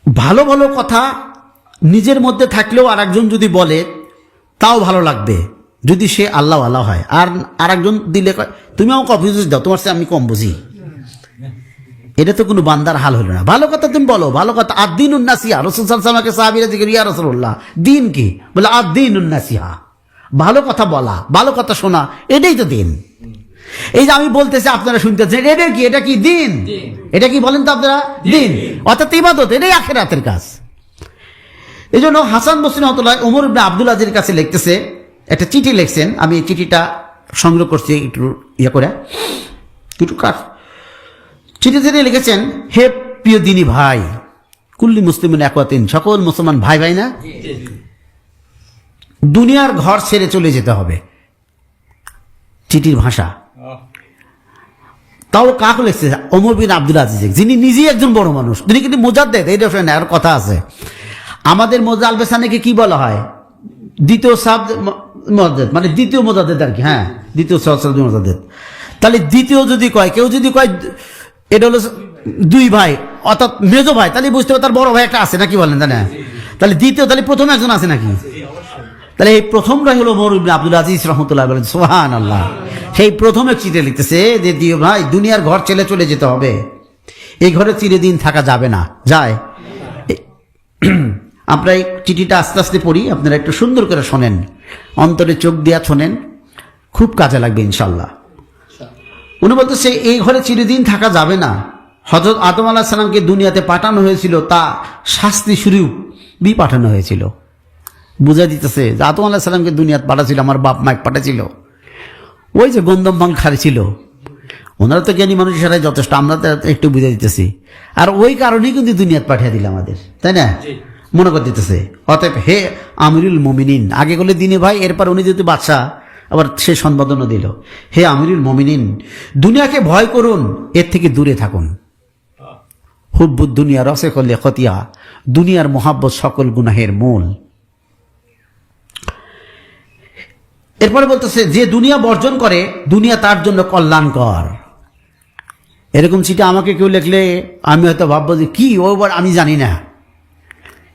ভালো ভালো কথা নিজের মধ্যে থাকলেও আর একজন যদি বলে তাও ভালো লাগবে, যদি সে আল্লাহ আল্লাহ হয়। আর একজন দিলে তুমি আমাকে অফিস দাও, তোমার সাথে আমি কম বুঝি, এটা তো কোনো বান্দার হাল হলো না। ভালো কথা তুমি বলো, ভালো কথা। আর দিন উন্নাসিহা, রাসূল সাল্লাল্লাহু আলাইহি ওয়াসাল্লাম সাহাবীরা জিজ্ঞেস ইয়া রাসূলুল্লাহ দিন কি? বলে আর দিন উন্নাসিহা, ভালো কথা বলা, ভালো কথা শোনা, এটাই তো দিন। এই যে আমি বলতেছি আপনারা শুনতেছেন, এটা কি? এটা কি দিন? এটা কি বলেন তো আপনারা? দিন, অর্থাৎ ইবাদত, এটাই আখিরাতের কাজ। এই জন্য হাসান বসরি রহমতুল্লাহ ওমর ইবনে আব্দুল আজিজের কাছে লিখতেছে, একটা চিঠি লিখছেন। আমি এই চিঠিটা সংগ্রহ করছি একটু ইয়ে করে, একটু চিঠিতে লিখেছেন, হে প্রিয় দিনী ভাই, কুল্লি মুসলিমিন একওয়াতিন, সকল মুসলমান ভাই ভাই না? দুনিয়ার ঘর ছেড়ে চলে যেতে হবে, চিঠির ভাষা। তাও কাকে লিখছে? ওমর বিন আব্দুল আজিজ, যিনি নিজেই একজন বড় মানুষ, তিনি কিন্তু মুজাদ্দেদ। এই রেফারেন্স আর কথা আছে, আমাদের মোজা আলবেসানিকে কি বলা হয়? দ্বিতীয় সাব মুজাদ্দেদ, মানে দ্বিতীয় মুজাদ্দেদ আর কি। হ্যাঁ, দ্বিতীয় সহস্রাব্দী মুজাদ্দেদ। তাহলে দ্বিতীয় যদি কয়, কেউ যদি কয় এটা হলো দুই ভাই অর্থাৎ মেজো ভাই, তাহলে বুঝতে হবে তার বড় ভাই একটা আছে, নাকি বলেন? তাই না? তাহলে দ্বিতীয়, তাহলে প্রথম একজন আছে নাকি? তাহলে এই প্রথমটাই হলো ওমর ইবনে আব্দুল আজিজ রাহমাতুল্লাহ বলেন, সুবহানাল্লাহ। সেই প্রথম এক চিঠি লিখতেছে যে দিও ভাই, দুনিয়ার ঘর ছেড়ে চলে যেতে হবে, এই ঘরে চিরদিন থাকা যাবে না। যায় আমরা এই চিঠিটা আস্তে আস্তে পড়ি, আপনারা একটু সুন্দর করে শোনেন, অন্তরে চোখ দিয়া শোনেন, খুব কাজে লাগবে ইনশাল্লাহ। উনি বলতেছে এই ঘরে চিরদিন থাকা যাবে না। হযরত আদম আলাইহিস সালামকে দুনিয়াতে পাঠানো হয়েছিল, তা শাস্তি স্বরূপই পাঠানো হয়েছিল। বুঝা দিতেছে যে আদম আলাইহিস সালামকে দুনিয়াতে পাঠাছিল, আমার বাপ মা পাঠাছিল, ওই যে গন্ধম ভাং খাচ্ছিল, ওনারা তো জ্ঞানী মানুষ, সেটাই যথেষ্ট, আমরা তো একটু বুঝে দিতেছি। আর ওই কারণেই কিন্তু দুনিয়াতে পাঠিয়ে দিল আমাদের, তাই না? মনে করে দিতেছে। অতএব হে আমিরুল মুমিনিন, আগে বলে দিনে ভাই, এরপর উনি যেহেতু বাদশাহ, আবার সে সম্বোধনও দিল, হে আমিরুল মুমিনিন, দুনিয়াকে ভয় করুন, এর থেকে দূরে থাকুন। হুব্বুদ দুনিয়া রসে করলে খতিয়া, দুনিয়ার মোহাব্বত সকল গুনাহের মূল। এরপরে বলতেছে যে দুনিয়া বর্জন করে, দুনিয়া তার জন্য কল্যাণকর। এরকম চিঠি আমাকে কেউ লিখলে আমি হয়তো ভাববো যে কি ওবার আমি জানি না,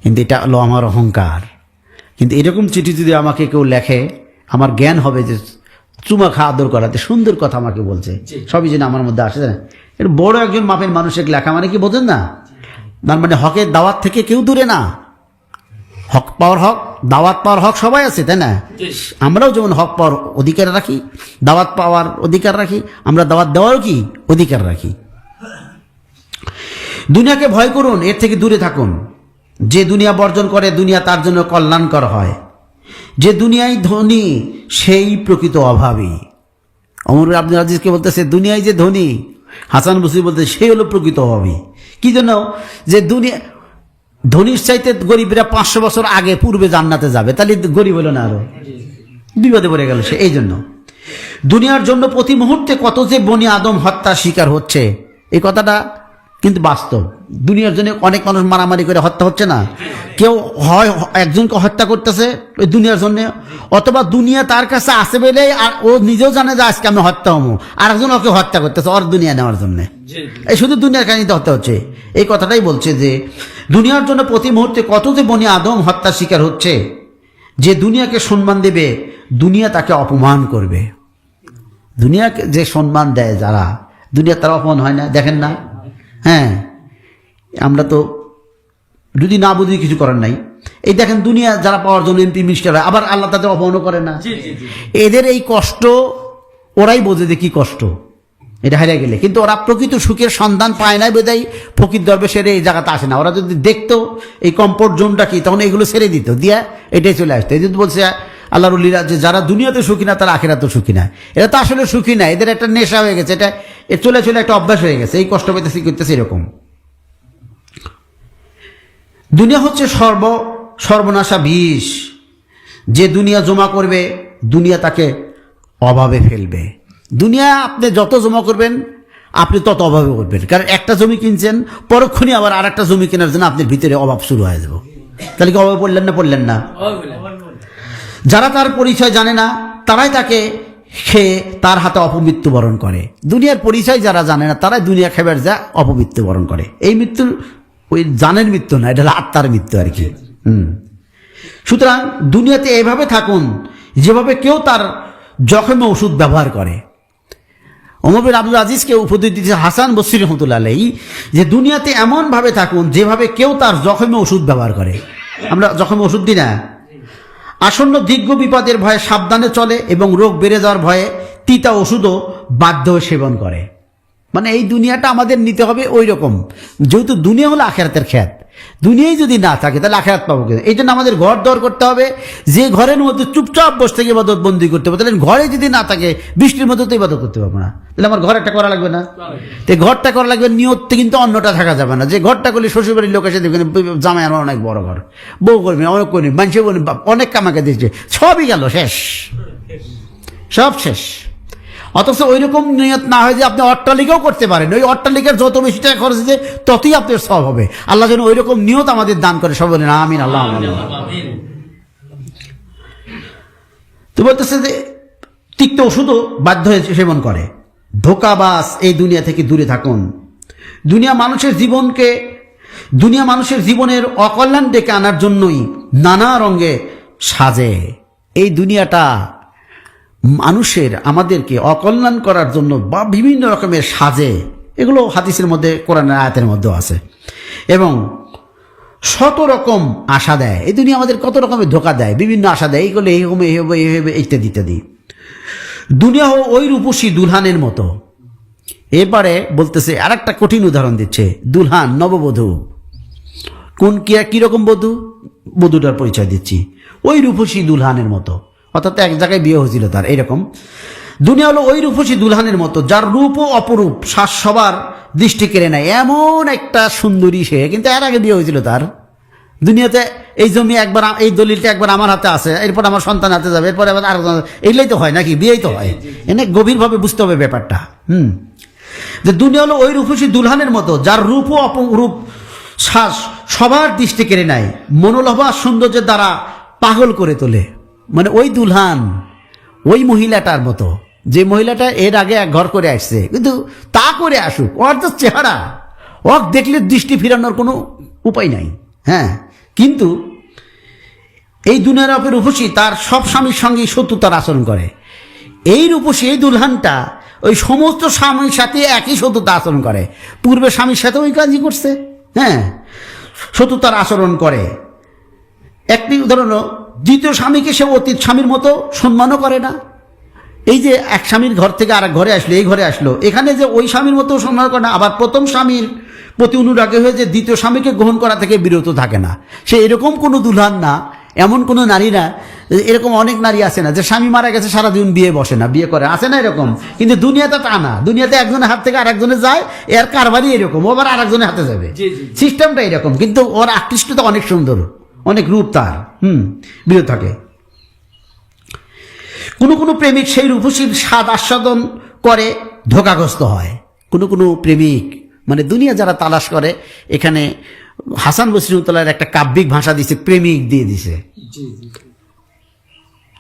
কিন্তু এটা হলো আমার অহংকার। কিন্তু এরকম চিঠি যদি আমাকে কেউ লেখে, আমার জ্ঞান হবে যে চুমা খা আদর করাতে সুন্দর কথা আমাকে বলছে, সবই যেন আমার মধ্যে আসে না। এর বড় একজন মাপের মানুষের লেখা মানে কি বোঝেন না? তার মানে হকের দাওয়াত থেকে কেউ দূরে না। হক পাওয়ার হক, দাওয়াত পাওয়ার হক সবাই আছে, তাই না? আমরাও যেমন হক পাওয়ার অধিকার রাখি, দাওয়াত পাওয়ার অধিকার রাখি, আমরা দাওয়াত দেওয়ারও কি অধিকার রাখি। দুনিয়াকে ভয় করুন, এর থেকে দূরে থাকুন। যে দুনিয়া বর্জন করে, দুনিয়া তার জন্য কল্যাণকর হয়। যে দুনিয়ায় ধনী, সেই প্রকৃত অভাবী। ওমর আব্দুল আজিজকে বলতেছে দুনিয়ায় যে ধনী, হাসান বসরি বলতে সেই হলো প্রকৃত অভাবী। কি জন্য? যে দুনিয়া ধনীর চাইতে গরিবরা 500 বছর আগে পূর্বে জান্নাতে যাবে, তাহলে গরিব হলো না, আরো বিপদে পড়ে গেল সে। এই জন্য দুনিয়ার জন্য প্রতি মুহূর্তে কত যে বনি আদম হত্যার শিকার হচ্ছে, এই কথাটা কিন্তু বাস্তব। দুনিয়ার জন্য অনেক মানুষ মারামারি করে হত্যা হচ্ছে না? কেউ হয় একজনকে হত্যা করতেছে ওই দুনিয়ার জন্য, অথবা দুনিয়া তার কাছে আসে বলে আর ও নিজেও জানে যে আজকে আমি হত্যা হবো, আর একজন ওকে হত্যা করতেছে ওর দুনিয়া নেওয়ার জন্য। এই শুধু দুনিয়ার কাহিনীতে হত্যা হচ্ছে, এই কথাটাই বলছে যে দুনিয়ার জন্য প্রতি মুহূর্তে কত যে বনি আদম হত্যার শিকার হচ্ছে। যে দুনিয়াকে সম্মান দেবে, দুনিয়া তাকে অপমান করবে। দুনিয়াকে যে সম্মান দেয় যারা, দুনিয়া তারা অপমান হয় না, দেখেন না? হ্যাঁ, আমরা তো যদি না বুঝি কিছু করার নাই। এই দেখেন দুনিয়া যারা পাওয়ার জন্য এমপি মিনিস্টার হয়, আবার আল্লাহ তাদের অপমানও করে না। এদের এই কষ্ট ওরাই বোঝে যে কি কষ্ট, এটা হারিয়ে গেলে। কিন্তু ওরা প্রকৃত সুখের সন্ধান পায় না, বোধহয় ফকির দরবেশের এই জায়গাতে আসে না। ওরা যদি দেখতো এই কমফোর্ট জোনটা কি, তখন এগুলো ছেড়ে দিত, দিয়া এটাই চলে আসতো। এই যদি বলছে আল্লাহর ওলিরা যে যারা দুনিয়াতে সুখী না তারা আখিরাতেও সুখী না, এরা তো আসলে সুখী না, এদের একটা নেশা হয়ে গেছে, এটা চলে চলে একটা অভ্যাস হয়ে গেছে, এই কষ্ট পেতেছি করতেছে এরকম। দুনিয়া হচ্ছে সর্বনাশা বিষ। যে দুনিয়া জমা করবে, দুনিয়া তাকে অভাবে ফেলবে। দুনিয়া আপনি যত জমা করবেন, আপনি তত অভাবে করবেন। কারণ একটা জমি কিনছেন, পরক্ষণই আবার আর একটা জমি কেনার জন্য আপনার ভিতরে অভাব শুরু হয়ে যাবে। তাহলে কি অভাবে পড়লেন না? যারা তার পরিচয় জানে না, তারাই তাকে খেয়ে তার হাতে অপমৃত্যু বরণ করে। দুনিয়ার পরিচয় যারা জানে না, তারাই দুনিয়া খেবার যা অপমৃত্যু বরণ করে। এই মৃত্যু ওই জানের মৃত্যু না, এটা হলো আত্মার মৃত্যু আর কি। সুতরাং দুনিয়াতে এইভাবে থাকুন যেভাবে কেউ তার জখমে ওষুধ ব্যবহার করে। ওমর বিন আব্দুল আজিজকে উপদেশ দিয়েছে হাসান বসরি রহমতুল্লাহ আলাইহি যে দুনিয়াতে এমন ভাবে থাকুন যেভাবে কেউ তার জখমে ওষুধ ব্যবহার করে। আমরা জখমে ওষুধ দিই না? আসন্ন দীর্ঘ বিপদের ভয়ে সাবধানে চলে এবং রোগ বেড়ে যাওয়ার ভয়ে তিতা ওষুধও বাধ্য হয়ে সেবন করে। মানে এই দুনিয়াটা আমাদের নিতে হবে ওই রকম, যেহেতু দুনিয়া হলো আখিরাতের খেত, দুনিয়ায় যদি না থাকে তাহলে আখিরাত পাবো কিনা? এই জন্য আমাদের ঘর দর করতে হবে, যে ঘরের মধ্যে চুপচাপ বসে থেকে ইবাদত বন্দি করতে হবে। তাহলে ঘরে যদি না থাকে বৃষ্টির মধ্যে তো ইবাদত করতে পারবো না, তাহলে আমার ঘর একটা করা লাগবে না? তো ঘরটা করা লাগবে, নিয়তে কিন্তু অন্যটা থাকা যাবে না। যে ঘরটা করলে শ্বশুরবাড়ির লোক এসে দেখবেন জামাই আমার অনেক বড় ঘর, বউ করবি অনেক করবি, মানুষে বলি অনেক কামাকে দিচ্ছে, সবই গেল, শেষ, সব শেষ। অথচ ওই রকম নিয়ত না হয় যে আপনি অট্টালিকাও করতে পারেন, ওই অট্টালিকার যত বেশি টাকা খরচ হচ্ছে ততই আপনার সব হবে। আল্লাহ যেন ওই রকম নিয়ত আমাদের দান করে, সব বলেন আমিন। আল্লাহ তো বলতেছে যে তিক্ত ওষুধও বাধ্য হয়ে সেবন করে। ধোঁকাবাজ, এই দুনিয়া থেকে দূরে থাকুন। দুনিয়া মানুষের জীবনের অকল্যাণ ডেকে আনার জন্যই নানা রঙে সাজে। এই দুনিয়াটা আমাদেরকে অকল্যাণ করার জন্য বা বিভিন্ন রকমের সাজে, এগুলো হাদিসের মধ্যে, কোরআনের আয়াতের মধ্যেও আছে। এবং শত রকম আশা দেয়। এই দুনিয়া আমাদের কত রকমের ধোঁকা দেয়, বিভিন্ন আশা দেয়, এইগুলো এই হবে, এই হবে, এই হবে, ইত্যাদি ইত্যাদি। দুনিয়া ওই রূপসী দুলহানের মতো। এরপরে বলতেছে আর একটা কঠিন উদাহরণ দিচ্ছে, দুলহান, নববধূ। কিরকম বধূটার পরিচয় দিচ্ছি, ওই রূপসী দুলহানের মতো, অর্থাৎ এক জায়গায় বিয়ে হয়েছিল তার, এইরকম। দুনিয়া হলো ওই রূপসী দুলহানের মতো, যার রূপ ও অপরূপ শ্বাস সবার দৃষ্টি কেড়ে নেয়, এমন একটা সুন্দরী সে, কিন্তু এর আগে বিয়ে হয়েছিল তার। দুনিয়াতে এই জমি একবার, এই দলিলটা একবার আমার হাতে আছে, এরপর আমার সন্তান হাতে যাবে, এরপর আবার আর, এইগুলোই তো হয় নাকি, বিয়েই তো হয়। এনে গভীরভাবে বুঝতে হবে ব্যাপারটা। যে দুনিয়া হলো ওই রূপসী দুলহানের মতো, যার রূপ ও অপরূপ শ্বাস সবার দৃষ্টি কেড়ে নেয়, মনোলোভা সৌন্দর্যের দ্বারা পাগল করে তোলে। মানে ওই দুলহান ওই মহিলাটার মতো, যে মহিলাটা এর আগে এক ঘর করে আসছে, কিন্তু তা করে আসুক, ওর তো চেহারা, ওর দেখলে দৃষ্টি ফিরানোর কোনো উপায় নাই। হ্যাঁ, কিন্তু এই দুনিয়ার রূপসী তার সব স্বামীর সঙ্গেই শত্রুতার আচরণ করে। এই রূপসী এই দুলহানটা ওই সমস্ত স্বামীর সাথে একই শত্রুতা আচরণ করে। পূর্বে স্বামীর সাথে ওই কাজই করছে, হ্যাঁ, শত্রুতার আচরণ করে। একটি উদাহরণ, দ্বিতীয় স্বামীকে সে অতীত স্বামীর মতো সম্মানও করে না। এই যে এক স্বামীর ঘর থেকে আরেক ঘরে আসলো, এই ঘরে আসলো, এখানে যে ওই স্বামীর মতো সম্মান করে না, আবার প্রথম স্বামীর প্রতি অনুরাগী হয়ে যে দ্বিতীয় স্বামীকে গ্রহণ করা থেকে বিরত থাকে না। সে এরকম কোনো দুলহান না, এমন কোনো নারী না। এরকম অনেক নারী আছে না যে স্বামী মারা গেছে সারাদিন বিয়ে বসে না, বিয়ে করে, আছে না এরকম? কিন্তু দুনিয়াতে তা না, দুনিয়াতে একজনের হাত থেকে আরেকজনে যায়, এর কারবারই এরকম, ও আবার আরেকজনের হাতে যাবে, সিস্টেমটা এরকম। কিন্তু ওর আকৃষ্টতা অনেক সুন্দর, অনেক রূপ তার, বিরত থাকে। কোনো প্রেমিক সেই রূপসীর স্বাদ আস্বাদন করে ধোঁকাগ্রস্ত হয়। কোনো প্রেমিক, মানে দুনিয়া যারা তালাশ করে, এখানে হাসান বসরি রহমাতুল্লাহর একটা কাব্যিক ভাষা দিছে, প্রেমিক দিয়ে দিছে।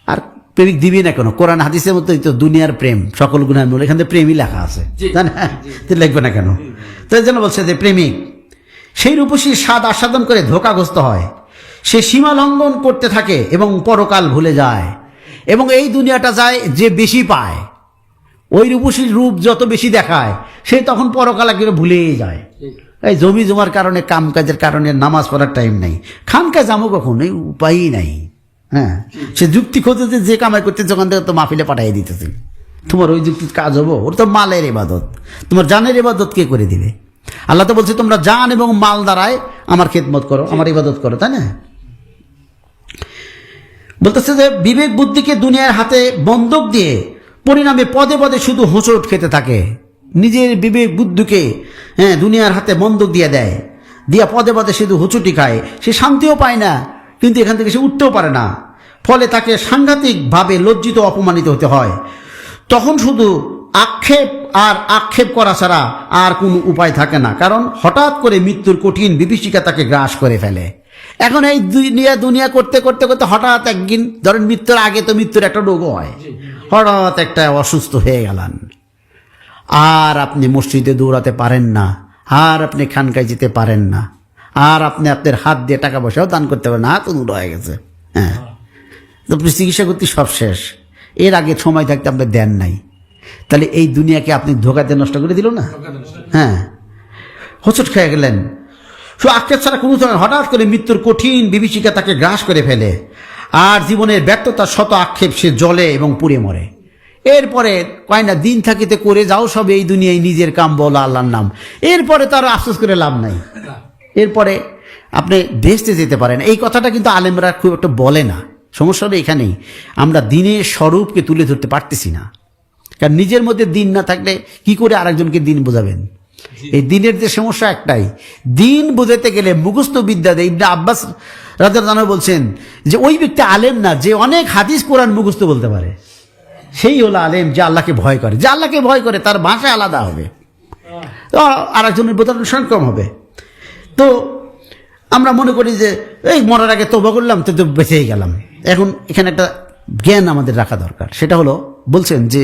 আর প্রেমিক দিবি না কেন? কোরআন হাদিসের মতো তো দুনিয়ার প্রেম সকল গুনাহের মূল, এখানে প্রেমই লেখা আছে, তাই না? লিখবে না কেন? তো এই জন্য বলছে যে প্রেমিক সেই রূপসীর স্বাদ আস্বাদন করে ধোঁকাগ্রস্ত হয়, সে সীমা লঙ্ঘন করতে থাকে এবং পরকাল ভুলে যায়। এবং এই দুনিয়াটা যায় যে বেশি পায়, ওই রূপসীর রূপ যত বেশি দেখায়, সে তখন পরকাল একেবারে ভুলেই যায়। এই জমি জমার কারণে, কাম কাজের কারণে নামাজ পড়ার টাইম নেই, খানকায় যাবো কখন, এই উপায়ই নাই। হ্যাঁ, সে যুক্তি খোঁজেছে, যে কামাই করতে যখন থেকে তো মাহফিলে পাঠিয়ে দিতেছে, তোমার ওই যুক্তির কাজ হবো? ওর তো মালের ইবাদত, তোমার জানের ইবাদত কে করে দিবে? আল্লাহ তো বলছে তোমরা জান এবং মাল দ্বারায় আমার খেদমত করো, আমার ইবাদত করো, তাই না? বলতেছে যে বিবেক বুদ্ধিকে দুনিয়ার হাতে বন্ধক দিয়ে পরিণামে পদে পদে শুধু হোঁচট খেতে থাকে। নিজের বিবেক বুদ্ধিকে দুনিয়ার হাতে বন্ধক দিয়ে দেয়, দিয়া পদে পদে শুধু হোঁচটি খায়, সে শান্তিও পায় না, কিন্তু এখান থেকে সে উঠতেও পারে না। ফলে তাকে সাংঘাতিকভাবে লজ্জিত অপমানিত হতে হয়। তখন শুধু আক্ষেপ করা ছাড়া আর কোনো উপায় থাকে না, কারণ হঠাৎ করে মৃত্যুর কঠিন বিভীষিকা তাকে গ্রাস করে ফেলে। এখন এই দুনিয়া করতে করতে করতে হঠাৎ একদিন, ধরেন মৃত্যুর আগে তো মৃত্যুর একটা রোগও হয়, হঠাৎ একটা অসুস্থ হয়ে গেলেন, আর আপনি মসজিদে দৌড়াতে পারেন না, আর আপনি খানকায় যেতে পারেন না, আর আপনি আপনার হাত দিয়ে টাকা পয়সাও দান করতে পারেন না, হাত দূর হয়ে গেছে। হ্যাঁ, তো চিকিৎসা করতে সব শেষ, এর আগে সময় থাকতে আপনি দেন নাই, তাহলে এই দুনিয়াকে আপনি ধোঁকাতে নষ্ট করে দিল না? হ্যাঁ, হোঁচট খেয়ে গেলেন। আক্ষেপ ছাড়া কোনো সময় হঠাৎ করে মৃত্যুর কঠিন বিভীষিকা তাকে গ্রাস করে ফেলে, আর জীবনের ব্যর্থতার শত আক্ষেপ সে জ্বলে এবং পুড়ে মরে। এরপরে কয় না, দিন থাকিতে করে যাও সব এই দুনিয়ায় নিজের কাম বলো আল্লাহর নাম, এরপরে তার আফসোস করে লাভ নাই। এরপরে আপনি বেহেশতে যেতে পারেন। এই কথাটা কিন্তু আলেমরা খুব একটা বলে না। সমস্যাটা এখানেই, আমরা দিনের স্বরূপকে তুলে ধরতে পারতেছি না। কারণ নিজের মধ্যে দিন না থাকলে কি করে আরেকজনকে দিন বোঝাবেন? এই দিনের যে সমস্যা একটাই, দিন বোঝাতে গেলে মুখস্থ বিদ্যা দেয়। ইবনে আব্বাস রাদিয়াল্লাহু আনহু বলছেন যে ওই ব্যক্তি আলেম না যে অনেক হাদিস কোরআন মুখস্থ বলতে পারে, সেই হলো আলেম যে আল্লাহকে ভয় করে। যে আল্লাহকে ভয় করে তার ভাষা আলাদা হবে, আরেকজনের বোঝার অনুসরণ কম হবে। তো আমরা মনে করি যে এই মরার আগে তওবা করলাম তো বেঁচেই গেলাম। এখন এখানে একটা জ্ঞান আমাদের রাখা দরকার। সেটা হলো, বলছেন যে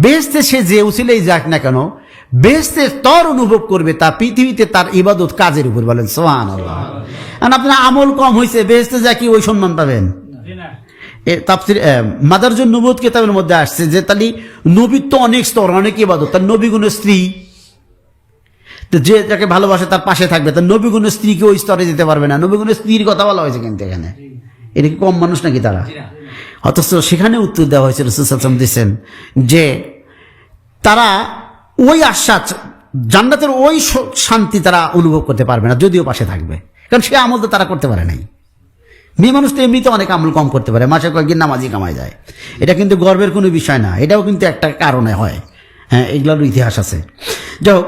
বেহেশতে সে যে উসিলেই যাক না কেন, বেহেশতে স্তর অনুভব করবে তা পৃথিবীতে তার ইবাদত কাজের উপর। বলেন সুবহানাল্লাহ। আর আপনার আমল কম হয়েছে, বেহেশতে যা কি ওই সম্মান পাবেন? তাফসীর মাদারজুন নবুওয়াত কিতাবের মধ্যে আসছে যে তাহলে নবীর তো অনেক স্তর, অনেক ইবাদত। তার নবীগুণের স্ত্রী, তো যে যাকে ভালোবাসে তার পাশে থাকবে, তার নবীগুণের স্ত্রীকে ওই স্তরে যেতে পারবে না। নবীগুণের স্ত্রীর কথা বলা হয়েছে কিন্তু এখানে, এটা কি কম মানুষ নাকি তারা? অথচ সেখানে উত্তর দেওয়া হয়েছে, রাসূল সাল্লাল্লাহু আলাইহি ওয়াসাল্লাম দিয়েছেন যে তারা ওই আশ্বাস, জান্নাতের ওই শান্তি তারা অনুভব করতে পারবে না যদিও পাশে থাকবে, কারণ সে আমল তো তারা করতে পারে নাই। মেয়ে মানুষ তো এমনিতে অনেক আমল কম করতে পারে, মাসে কয়েকদিন নামাজি কামায় যায়। এটা কিন্তু গর্বের কোনো বিষয় না, এটাও কিন্তু একটা কারণে হয়। হ্যাঁ, এগুলোর ইতিহাস আছে। যাই হোক,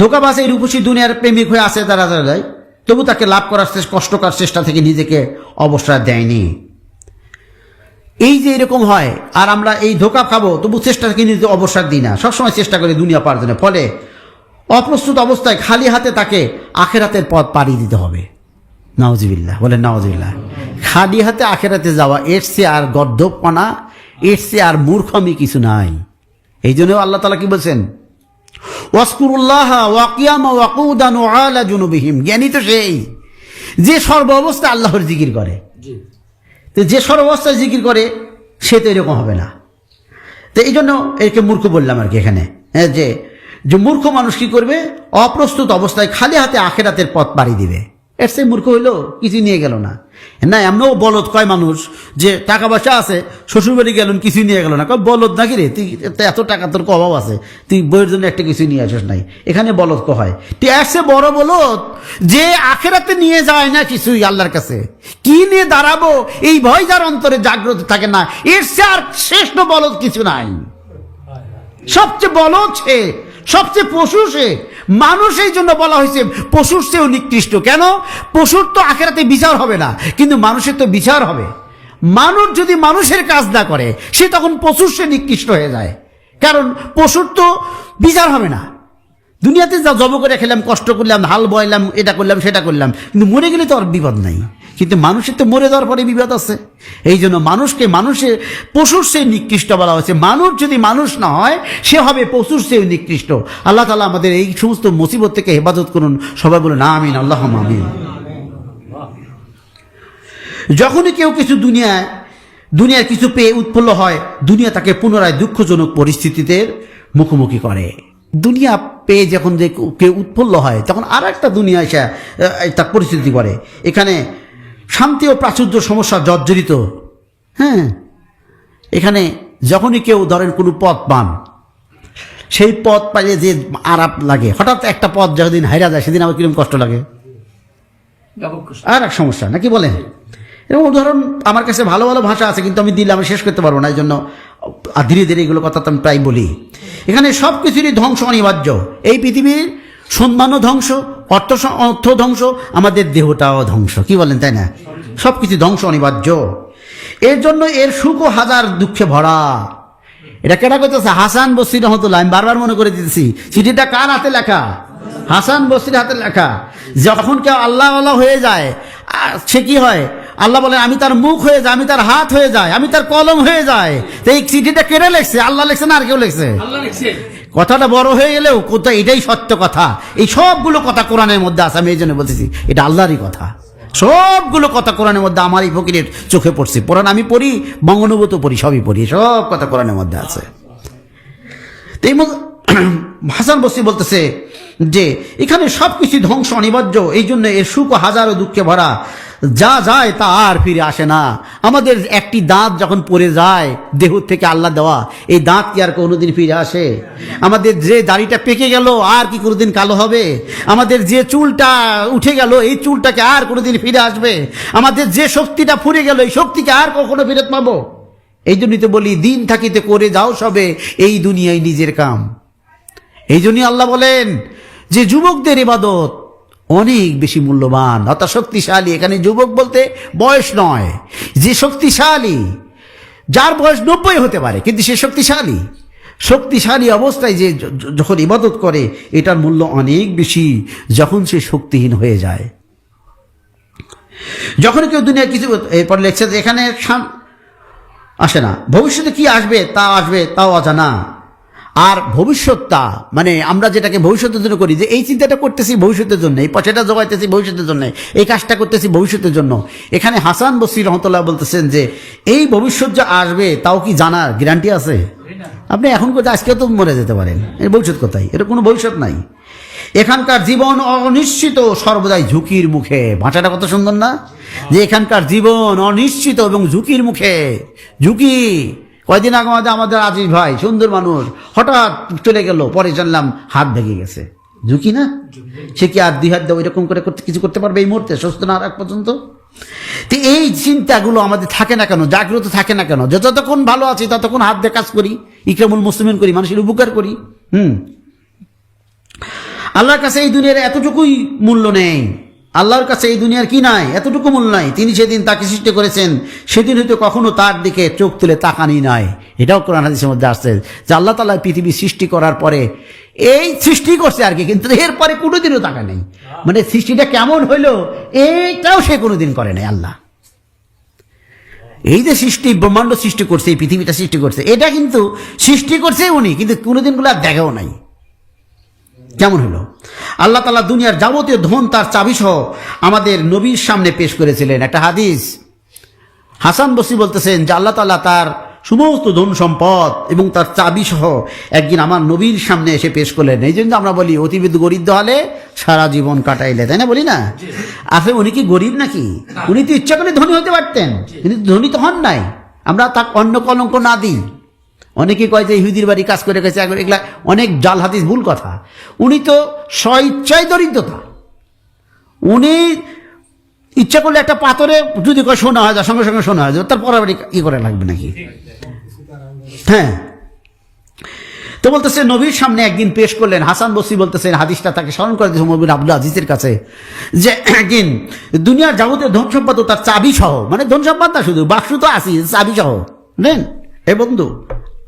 ধোঁকাবাজ এই রূপসী দুনিয়ার প্রেমিক হয়ে আসে তারা যায়, তবু তাকে লাভ করার কষ্টকর চেষ্টা থেকে নিজেকে অবসর দেয়নি। এই যে এরকম হয়, আর আমরা এই ধোঁকা খাবো তবু চেষ্টা থেকে নিজে অবসর দিই না, সবসময় চেষ্টা করি দুনিয়া পাওয়ার জন্য। ফলে অপ্রস্তুত অবস্থায় খালি হাতে তাকে আখেরাতের পথ পাড়ি দিতে হবে। নাউজুবিল্লাহ, বলেন নাউজুবিল্লাহ। খালি হাতে আখেরাতে যাওয়া, এর চেয়ে আর গর্দবপনা, এর চেয়ে আর মূর্খমি কিছু নাই। এই জন্য আল্লাহ তাআলা কি বলছেন? ওয়াজকুরুল্লাহ ওয়া কিয়ামা ওয়া কুদান ওয়া আলা জুনুবিহিম। জ্ঞানী তো সেই যে সর্ব অবস্থায় আল্লাহর জিকির করে। তো যে সর্ব অবস্থায় জিকির করে সে তো এরকম হবে না। তো এই জন্য একে মূর্খ বললাম আর কি এখানে, যে মূর্খ মানুষ কি করবে? অপ্রস্তুত অবস্থায় খালি হাতে আখেরাতের পথ পাড়ি দিবে। এর সে মূর্খ হইলো, কিছু নিয়ে গেল না। না, এমনও বলদ কয় মানুষ যে টাকা পয়সা আছে, শ্বশুরবাড়ি গেলেন কিছু নিয়ে গেল না। কয় বলদ নাকি রে, তুই এত টাকা তোর অভাব আছে, তুই বইয়ের জন্য একটা কিছু নিয়ে আসিস নাই। এখানে বলদ হয়, তুই এর সে বড় বলদ যে আখেরাতে নিয়ে যায় না কিছুই আল্লাহর কাছে। কি নিয়ে দাঁড়াবো এই ভয় যার অন্তরে জাগ্রত থাকে না, এর সে আর শ্রেষ্ঠ বলদ কিছু নাই। সবচেয়ে বলদ সে, সবচেয়ে পশু সে। মানুষ এই জন্য বলা হয়েছে পশুর চেয়েও নিকৃষ্ট। কেন? পশুর তো আখেরাতে বিচার হবে না, কিন্তু মানুষের তো বিচার হবে। মানুষ যদি মানুষের কাজ না করে সে তখন পশুর চেয়ে নিকৃষ্ট হয়ে যায়, কারণ পশুর তো বিচার হবে না। দুনিয়াতে যা জব করে খেলাম, কষ্ট করলাম, হাল বয়লাম, এটা করলাম সেটা করলাম, কিন্তু মরে গেলে তো আর বিপদ নাই। কিন্তু মানুষের তো মরে যাওয়ার পরে বিপদ আছে। এই জন্য মানুষকে মানুষের পশুর চেয়ে নিকৃষ্ট বলা হয়েছে। মানুষ যদি মানুষ না হয় সে হবে পশুর চেয়ে নিকৃষ্ট। আল্লাহ তাআলা আমাদের এই সমস্ত মুসিবত থেকে হেফাজত করুন। সবাই বলুন আমিন, আল্লাহুম্মা আমিন। যখনই কেউ কিছু দুনিয়ার কিছু পেয়ে উৎফুল্ল হয়, দুনিয়া তাকে পুনরায় দুঃখজনক পরিস্থিতিতে মুখোমুখি করে। দুনিয়া পেয়ে যখন যে কেউ উৎফুল্ল হয় তখন আর একটা দুনিয়া এসে তার পরিস্থিতি করে। এখানে শান্তি ও প্রাচুর্য সমস্যা জর্জরিত। হ্যাঁ, এখানে যখনই কেউ ধরেন কোনো পথ পান, সেই পথ পাইলে যে আরাপ লাগে, হঠাৎ একটা পথ যেদিন হাইরা যায় সেদিন আবার কিরকম কষ্ট লাগে, আর এক সমস্যা নাকি বলেন। এরকম উদাহরণ আমার কাছে ভালো ভালো ভাষা আছে, কিন্তু আমি দিলে আমি শেষ করতে পারবো না। এই জন্য ধীরে ধীরে এগুলো কথা তো আমি প্রায় বলি। এখানে সব কিছুরই ধ্বংস অনিবার্য। এই পৃথিবীর সম্মানও ধ্বংস, অর্থ ধ্বংস, আমাদের দেহটাও ধ্বংস। কি বলেন, তাই না? সব কিছু ধ্বংস অনিবার্য। এর জন্য এর সুখও হাজার দুঃখে ভরা। এটা কেটা করতেছে? হাসান বসরি রহমতুল্লাহ। আমি বারবার মনে করে দিতেছি, চিঠিটা কার হাতে লেখা? হাসান বসরির হাতে লেখা। যখন কেউ আল্লাহ আল্লাহ হয়ে যায় সে কি হয়? আল্লাহ বলেন আমি তার মুখ হয়ে যায়, আমি তার হাত হয়ে যায়, আমি তার কলম হয়ে যায়। তো এই চিঠিটা কেড়ে লেখছে? আল্লাহ লেখছে না আর কেউ লেখছে? কথাটা বড় হয়ে গেলেও কোথায় এটাই সত্য কথা। এই সবগুলো কথা কোরআনের মধ্যে আছে। আমি এই জন্য বলতেছি এটা আল্লাহরই কথা। সবগুলো কথা কোরআনের মধ্যে আমার এই ফকিরের চোখে পড়ছে। কোরআন আমি পড়ি, বঙ্গনুভূত পড়ি, সবই পড়ি, সব কথা কোরআনের মধ্যে আছে। তো এই হাসান বসরি বলতেছে যে এখানে সবকিছু ধ্বংস অনিবার্য, এই জন্য এর সুখ হাজারো দুঃখে ভরা, যা যায় তা আর ফিরে আসে না। আমাদের একটি দাঁত যখন পড়ে যায় দেহ থেকে আল্লাহ দেওয়া, এই দাঁত কি আর কোনোদিন ফিরে আসে? আমাদের যে দাড়িটা পেকে গেল আর কি কোনোদিন কালো হবে? আমাদের যে চুলটা উঠে গেল এই চুলটাকে আর কোনোদিন ফিরে আসবে? আমাদের যে শক্তিটা ফুরে গেল এই শক্তিকে আর কখনো ফেরত পাবো? এই জন্যই তো বলি, দিন থাকিতে করে যাও সবে এই দুনিয়ায় নিজের কাম। এই জন্যই আল্লাহ বলেন যে যুবকদের ইবাদত অনেক বেশি মূল্যবান, অর্থাৎ শক্তিশালী। এখানে যুবক বলতে বয়স নয়, যে শক্তিশালী, যার বয়স 90 হতে পারে কিন্তু সে শক্তিশালী। শক্তিশালী অবস্থায় যে যখন ইবাদত করে এটার মূল্য অনেক বেশি যখন সে শক্তিহীন হয়ে যায়। যখন কেউ দুনিয়া কিছু, এরপর লেখছে যে এখানে আসে না, ভবিষ্যতে কি আসবে তাও অজানা। আর ভবিষ্যৎটা মানে আমরা যেটাকে ভবিষ্যতের জন্য করি, যে এই চিন্তাটা করতেছি ভবিষ্যতের জন্য, এই পয়সাটা জোগাইতেছি ভবিষ্যতের জন্য, এই কাজটা করতেছি ভবিষ্যতের জন্য। এখানে হাসান বসরি রহমতুল্লাহ বলতেছেন যে এই ভবিষ্যৎ যে আসবে তাও কি জানার গ্যারান্টি আছে? আপনি এখন কোথায়, আজকেও তো মরে যেতে পারেন, এর ভবিষ্যৎ কোথায়? এটা কোনো ভবিষ্যৎ নাই। এখানকার জীবন অনিশ্চিত, সর্বদাই ঝুঁকির মুখে। ভাষাটা কত সুন্দর না, যে এখানকার জীবন অনিশ্চিত এবং ঝুঁকির মুখে। ঝুঁকি, কয়দিন আগে আমাদের আজিজ ভাই, সুন্দর মানুষ, হঠাৎ চলে গেল, পরে জানলাম হাত ভেঙে গেছে। ঝুঁকি না? সে কি আর 2 হাত দেওয়া এরকম করে কিছু করতে পারবে এই মুহূর্তে, সুস্থ না রাখ পর্যন্ত? তো এই চিন্তাগুলো আমাদের থাকে না কেন, জাগ্রত থাকে না কেন? যতক্ষণ ভালো আছি ততক্ষণ হাত দিয়ে কাজ করি, ইকরামুল মুসলিমিন করি, মানুষের উপকার করি। আল্লাহর কাছে এই দুনিয়ার এতটুকুই মূল্য নেই। আল্লাহর কাছে এই দুনিয়ার কি নাই, এতটুকু মূল্য নাই। তিনি সেদিন তাকে সৃষ্টি করেছেন, সেদিন হয়তো কখনো তার দিকে চোখ তুলে তাকানি নাই। এটাও কোরআন হাদিসের মধ্যে আসছে যে আল্লাহ তাআলা পৃথিবী সৃষ্টি করার পরে এই সৃষ্টি করছে আর কি, কিন্তু এরপরে কোনোদিনও তাকা নেই। মানে সৃষ্টিটা কেমন হইলো এইটাও সে কোনোদিন করে নাই আল্লাহ। এই যে সৃষ্টি, ব্রহ্মাণ্ড সৃষ্টি করছে, এই পৃথিবীটা সৃষ্টি করছে, এটা কিন্তু সৃষ্টি করছে উনি, কিন্তু কোনোদিন গুলো আর দেখাও নাই। কেমন হলো? আল্লাহ তাআলা দুনিয়ার যাবতীয় ধন তার চাবি সহ আমাদের নবীর সামনে পেশ করেছিলেন। একটা হাদিস, হাসান বসরি বলতেছেন যে আল্লাহ তাআলা তার সমস্ত ধন সম্পদ এবং তার চাবি সহ একদিন আমার নবীর সামনে এসে পেশ করলেন। এই জন্য আমরা বলি অতিবিদ গরিব হলে সারা জীবন কাটাইলে, তাই না? বলি না? আসলে উনি কি গরিব নাকি? উনি তো ইচ্ছা করে ধনী হতে পারতেন, কিন্তু ধনী তো হন নাই। আমরা তার অন্য কলঙ্ক না দিই। অনেকে কয় যে ইহুদির বাড়ি কাজ করে গেছে, এগুলা অনেক জাল হাদিস, ভুল কথা। উনি তো স্বইচ্ছায় দরিদ্রতা। উনি ইচ্ছা করলে একটা পাথরে যদি কয় শোনা হয় যায়, সঙ্গে সঙ্গে শোনা হয় যায়, তার পরাবাড়ি ই করে লাগবে নাকি? হ্যাঁ, তো বলতেছে নবীর সামনে একদিন পেশ করলেন। হাসান বসরি বলতেছেন, হাদিসটা তাকে স্মরণ করে দিয়েছে ওমর বিন আব্দুল আজিজের কাছে, যে একদিন দুনিয়ার যাবতীয় ধন সম্পদ তার চাবি সহ, মানে ধন সম্পদ না শুধু, বাক্স তো আসি, চাবি সহ নেন, এ বন্ধু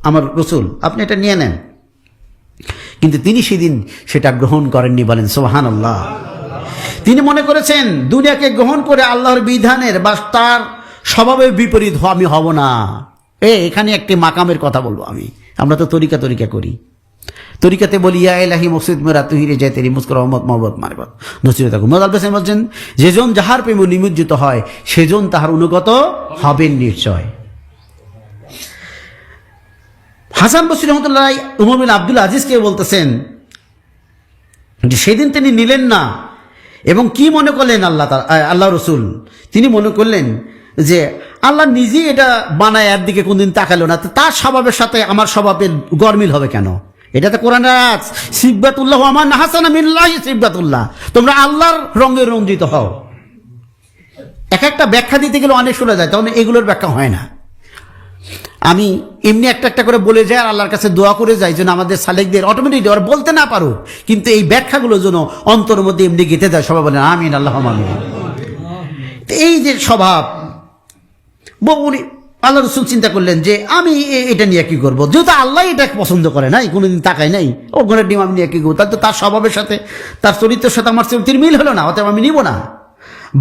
আমার রসুল আপনি এটা নিয়ে নেন। কিন্তু তিনি সেদিন সেটা গ্রহণ করেননি, বলেন সুবহানাল্লাহ। তিনি মনে করেছেন দুনিয়াকে গ্রহণ করে আল্লাহর বিধানের বা তার স্বভাবের বিপরীত আমি হব না। এখানে একটি মাকামের কথা বলবো আমি। আমরা তো তরিকা করি, তরিকাতে বলি ইয়া ইলাহি মকসুদ মেরা তুহিরে যায় তেরি মুস্কুর রহমত মহব্বত মারবত নসিরত মোহাম্মদ আল হোসেন বলছেন, যেজন যাহার প্রেমে নিমজ্জিত হয় সেজন তাহার অনুগত হবেন নিশ্চয়। হাসান বসরি রহমতুল্লাহ উমর বিন আব্দুল আজিজকে বলতেছেন যে সেদিন তিনি নিলেন না, এবং কি মনে করলেন আল্লাহ রসুল, তিনি মনে করলেন যে আল্লাহ নিজেই এটা বানায়, এর দিকে কোনদিন তাকালো না, তার স্বভাবের সাথে আমার স্বভাবের গরমিল হবে কেন? এটা তো কোরআন আয়াত, সিবগাতুল্লাহ আমার নাহাসানা মিনাল্লাহি সিবগাতুল্লাহ, তোমরা আল্লাহর রঙে রঞ্জিত হও। এক একটা ব্যাখ্যা দিতে গেলে অনেক শোনা যায়, তখন এগুলোর ব্যাখ্যা হয় না। আমি এমনি একটা করে বলে যাই আর আল্লাহর কাছে দোয়া করে যাই যেন আমাদের সালেকদের অটোমেটিক ওরা বলতে না পারো, কিন্তু এই ব্যাখ্যাগুলো যেন অন্তরের মধ্যে এমনি গেঁথে যায়। সবাই বলেন আমিন, আল্লাহ আমিন। এই যে স্বভাব, উনি আল্লাহ রসুল চিন্তা করলেন যে আমি এটা নিয়ে কি করবো, যেহেতু আল্লাহ এটা পছন্দ করে নাই, কোনোদিন তাকাই নাই, ও ঘরের ডিম আমি নিয়ে কি করবো, তাহলে তো তার স্বভাবের সাথে তার চরিত্রের সাথে আমার চরিত্রের মিল হলো না, অতএব আমি নিব না।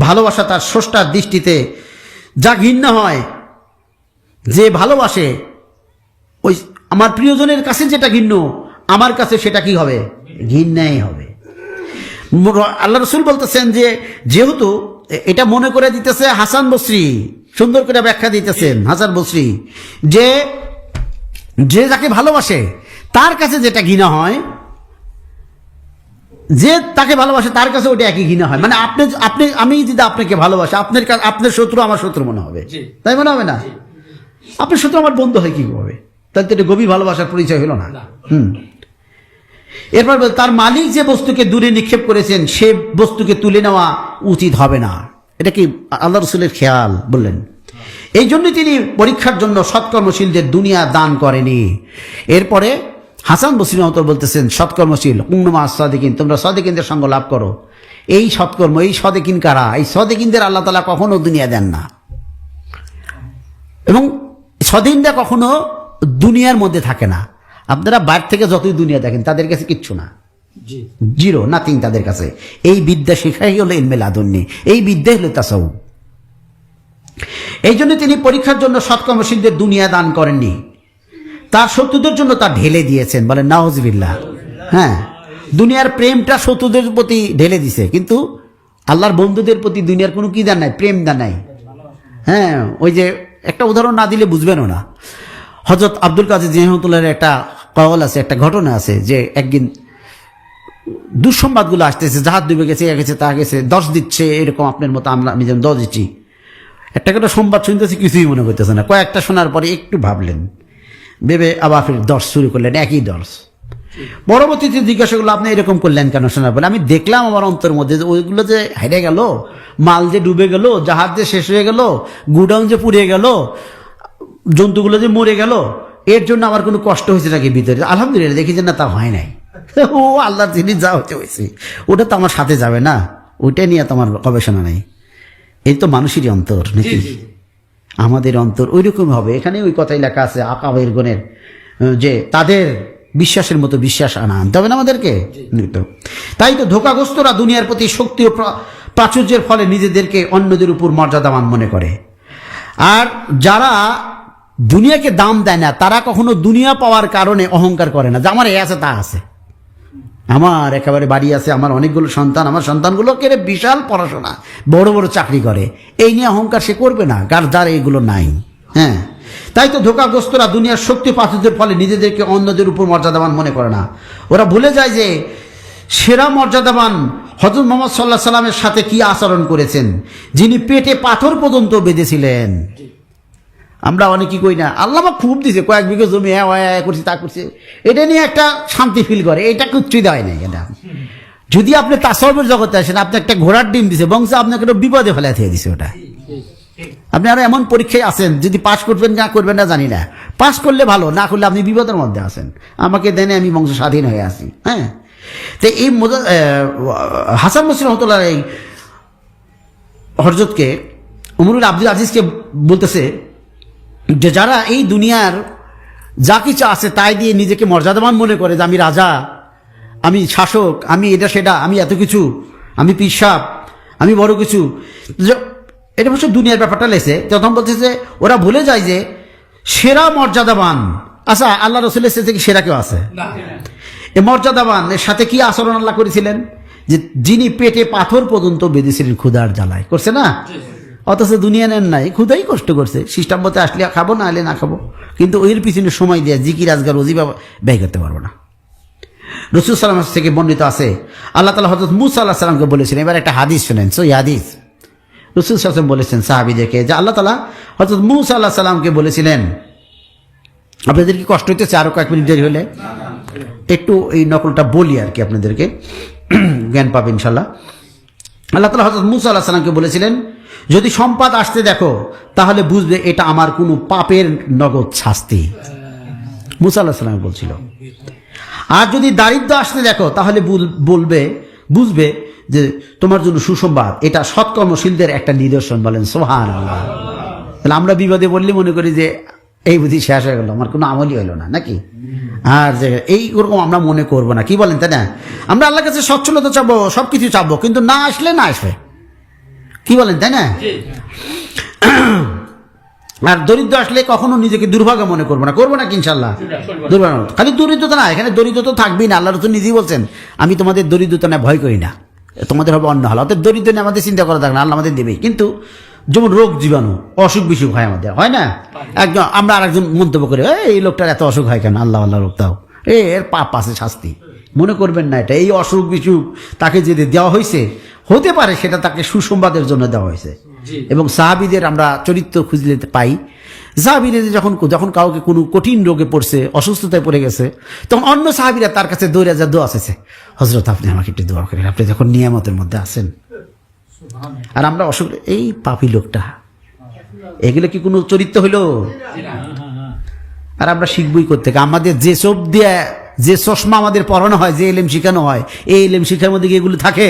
ভালোবাসা তার স্রষ্টার দৃষ্টিতে যা ঘৃণ্য হয়, যে ভালোবাসে ওই আমার প্রিয়জনের কাছে যেটা ঘৃণ্য, আমার কাছে সেটা কি হবে? ঘৃণ্যাই হবে। আল্লাহ রসুল বলতেছেন যে যেহেতু এটা মনে করে দিতেছে হাসান বসরি, সুন্দর করে ব্যাখ্যা দিতেছেন হাসান বসরি, যে যে যাকে ভালোবাসে তার কাছে যেটা ঘৃণা হয়, যে তাকে ভালোবাসে তার কাছে ওটা একই ঘৃণা হয়। মানে আপনি আপনি আমি যদি আপনাকে ভালোবাসি, আপনার শত্রু আমার শত্রু মনে হবে, তাই মনে হবে না? আপনার শত্রু আমার বন্ধু হয় কি হবে? তাহলে তো এটা গভীর ভালোবাসার পরিচয় হলো না। এরপর তার মালিক যে বস্তুকে দূরে নিক্ষেপ করেছেন সে বস্তুকে তুলে নেওয়া উচিত হবে না। এটা কি আল্লাহ রসুলের খেয়াল? বললেন এই জন্য তিনি পরীক্ষার জন্য সৎকর্মশীলদের দুনিয়া দান করেনি। এরপরে হাসান বসরি রহমাতুল্লাহ বলতেছেন, সৎকর্মশীল কুন্নুমা সাদিকিন, তোমরা সাদিকিনদের সঙ্গ লাভ করো। এই সৎকর্ম, এই সাদিকিন কারা? এই সাদিকিনদের আল্লাহ তাআলা কখনো দুনিয়া দেন না, এবং সাদিকিনরা কখনো দুনিয়ার মধ্যে থাকে না। আপনারা বাইরে থেকে যতই দুনিয়া দেখেন তাদের কাছে কিচ্ছু না, জিরো, নাথিং তাদের কাছে। এই বিদ্যা শেখাই হলো ইলমে লাদুন্নি, এই বিদ্যা হলো তাসাউফ। এই জন্য তিনি পরীক্ষার জন্য সৎকর্মশীলদের দুনিয়া দান করেননি, তার শত্রুদের জন্য তা ঢেলে দিয়েছেন। বলেন নাউজুবিল্লাহ। হ্যাঁ, দুনিয়ার প্রেমটা শত্রুদের প্রতি ঢেলে দিছে, কিন্তু আল্লাহর বন্ধুদের প্রতি দুনিয়ার কোনো কি দান নাই, প্রেম দান নাই। হ্যাঁ, ওই যে একটা উদাহরণ না দিলে বুঝবেনও না। হযরত আব্দুল কাদের রহমাতুল্লাহর একটা কওল আছে, একটা ঘটনা আছে যে একদিন দুঃসংবাদগুলো আসতেছে, জাহাজ ডুবে গেছে, এ গেছে, তা গেছে, দশ দিচ্ছে, এরকম আপনার মতো আমি যেমন দশ দিচ্ছি। একটা করে সংবাদ শুনতেছি, কিছুই মনে করতেছে না। কয়েকটা শোনার পরে একটু ভাবলেন, ভেবে আবার ফির দর্শ শুরু করলেন, একই দর্শ। পরবর্তীতে জিজ্ঞাসা করলো, আপনি এরকম করলেন কেন? শোনার পরে আমি দেখলাম আমার অন্তর মধ্যে যে ওইগুলো যে হেরে গেল, মাল যে ডুবে গেল, জাহাজ যে শেষ হয়ে গেল, গুডাউন যে পুড়ে গেল, জন্তুগুলো যে মরে গেল, এর জন্য আমার কোনো কষ্ট হয়েছে নাকি ভিতরে? আলহামদুলিল্লাহ দেখি যে না, তা হয় নাই। ও আল্লাহর জিনিস যা হতে হয়েছে, ওটা তো আমার সাথে যাবে না, ওইটা নিয়ে তোমার গবেষণা নেই। এই তো মানুষেরই অন্তর নাকি? আমাদের অন্তর ওই রকম হবে। এখানে ওই কথাই লেখা আছে আকাবের গণের, যে তাদের বিশ্বাসের মতো বিশ্বাস আনতে হবে না আমাদেরকে। তাই তো ধোঁকাগ্রস্তরা দুনিয়ার প্রতি শক্তি ও প্রাচুর্যের ফলে নিজেদেরকে অন্যদের উপর মর্যাদাবান মনে করে। আর যারা দুনিয়াকে দাম দেয় না, তারা কখনো দুনিয়া পাওয়ার কারণে অহংকার করে না যে আমার এ আছে তা আছে, আমার একেবারে বাড়ি আছে, আমার অনেকগুলো সন্তান, আমার সন্তানগুলোকে বিশাল পড়াশোনা, বড় বড় চাকরি করে, এই নিয়ে অহংকার সে করবে না, যার এইগুলো নাই। হ্যাঁ, তাই তো ধোঁকাগ্রস্তরা দুনিয়ার শক্তি প্রাচুর্যের ফলে নিজেদেরকে অন্যদের উপর মর্যাদাবান মনে করে না। ওরা ভুলে যায় যে সেরা মর্যাদাবান হযরত মুহাম্মদ সাল্লাল্লাহু আলাইহি সাল্লামের সাথে কি আচরণ করেছেন, যিনি পেটে পাথর পর্যন্ত বেঁধেছিলেন। আমরা অনেকেই কই না, আল্লাহ আমাকে খুব দিছে, কয়েক বিঘা জমি, করছি তা করছে, এটা নিয়ে একটা শান্তি ফিল করে, এটা কিচ্ছুই দেয় নাই। এটা যদি আপনি তাসাউফের জগতে আসেন, আপনি একটা ঘোড়ার ডিম দিছে বংশ, আপনাকে বিপদে ফেলা থেকে দিছে। ওটা আপনি আরো এমন পরীক্ষায় আছেন, যদি পাস করবেন না করবেন না জানি না, পাস করলে ভালো, না করলে আপনি বিপদের মধ্যে আছেন। আমাকে দেনে আমি বংশ স্বাধীন হয়ে আসি। হ্যাঁ, তো এই হাসান বসরি রহমাতুল্লাহ এই হযরতকে উমরুল আব্দুল আজিজকে বলতেছে যে যারা এই দুনিয়ার যা কিছু আছে তাই দিয়ে নিজেকে মর্যাদাবান মনে করে, যে আমি রাজা, আমি শাসক, আমি এটা সেটা, আমি এত কিছু, আমি পিসাব, আমি বড় কিছু, এটা অবশ্য দুনিয়ার ব্যাপারটা লেছে। তখন বলতেছে ওরা ভুলে যায় যে সেরা মর্যাদাবান, আচ্ছা আল্লাহ রসুলের সাথে কি সেরা কেউ আছে? এই মর্যাদাবান এর সাথে কি আচরণ আল্লাহ করেছিলেন, যে যিনি পেটে পাথর পর্যন্ত বেঁধেছিলেন ক্ষুধার জ্বালায়, করছে না? অথচ দুনিয়া নেন নাই, ক্ষুধাই কষ্ট করছে, সিস্টেম মতে আসলে খাবো, না এলে না খাবো, কিন্তু ওই পিছনে সময় দেয়া জিকির আজগার ওজিবা ব্যয় করতে পারবো না। রাসূল সাল্লাল্লাহু আলাইহি ওয়াসাল্লাম থেকে বর্ণিত আছে, আল্লাহ তাআলা হযরত মূসা আলাইহিস সালামকে বলেছেন, এবার একটা হাদিস শুনেন, সই হাদিস। রাসূল সাল্লাল্লাহু আলাইহি ওয়াসাল্লাম বলেছেন সাহাবীদেরকে যে আল্লাহ তাআলা হযরত মূসা আলাইহিস সালামকে বলেছিলেন, আপনাদের কি কষ্ট হইতেছে? আরো কয়েক মিনিট দেরি হলে একটু এই নকলটা বলি আর কি, আপনাদেরকে জ্ঞান পাবে ইনশাআল্লাহ। আল্লাহ তাআলা হযরত মূসা আলাইহিস সালামকে বলেছিলেন, যদি সম্পদ আসতে দেখো তাহলে বুঝবে এটা আমার কোনো পাপের নগদ শাস্তি। মূসা আলাইহিস সালাম বলছিল, আর যদি দারিদ্র আসতে দেখো তাহলে বুঝবে যে তোমার জন্য সুসংবাদ, এটা সৎকর্মশীলদের একটা নিদর্শন। বলেন সুবহানাল্লাহ। তাহলে আমরা বিপদে বললে মনে করি যে এই বুঝি শেষ হয়ে গেল, আমার কোনো আমলই হলো না নাকি? আর যে এইরকম আমরা মনে করবো না, কি বলেন? তাই না? আমরা আল্লাহর কাছে সচ্ছলতা চাবো, সবকিছু চাবো, কিন্তু না আসলে না আসবে, কি বলেন? তাই না? আর দরিদ্র আসলে কখনো নিজেকে দুর্ভাগ্য মনে করবো না, করবো না কি ইনশাল্লাহ? দুর্ভাগ্য খালি দরিদ্রতা না, এখানে দরিদ্রতা থাকবেই না। আল্লাহ রাসূল নিজেই বলছেন, আমি তোমাদের দরিদ্রতা না ভয় করি না, তোমাদের হবে অন্য হাল। অর্থাৎ দরিদ্র নিয়ে আমাদের চিন্তা করা থাকবে না, আল্লাহ আমাদের দেবেই। কিন্তু যেমন রোগ জীবাণু, অসুখ বিসুখ হয় আমাদের, হয় না? একজন আমরা আর একজন মন্তব্য করে, এই লোকটার এত অসুখ হয় কেন? আল্লাহ রোগ দাও, এর পাপ আছে, শাস্তি। মনে করবেন না এটা এই অসুখ বিসুখ তাকে যদি দেওয়া হয়েছে, হতে পারে সেটা তাকে সুসংবাদের জন্য দেওয়া হয়েছে। এবং সাহাবীদের আমরা চরিত্র খুঁজলে পাই, সাহাবীদের যখন কাউকে কোনো কঠিন রোগে পড়ছে, অসুস্থতায় পড়ে গেছে, তখন অন্য সাহাবীরা তার কাছে দৌড়ে যা দোয়া চেয়েছে, হযরত আপনি আমাকে একটু দোয়া করেন, আপনি যখন নিয়ামতের মধ্যে আছেন। আর আমরা অসুখ, এই পাপী লোকটা, এগুলো কি কোনো চরিত্র হইল? আর আমরা শিখবই করতে, আমাদের যে চোখ দিয়ে যে চশমা আমাদের পড়ানো হয়, যে এলেম শিখানো হয়, এই এলেম শিখার মধ্যে কি এগুলো থাকে?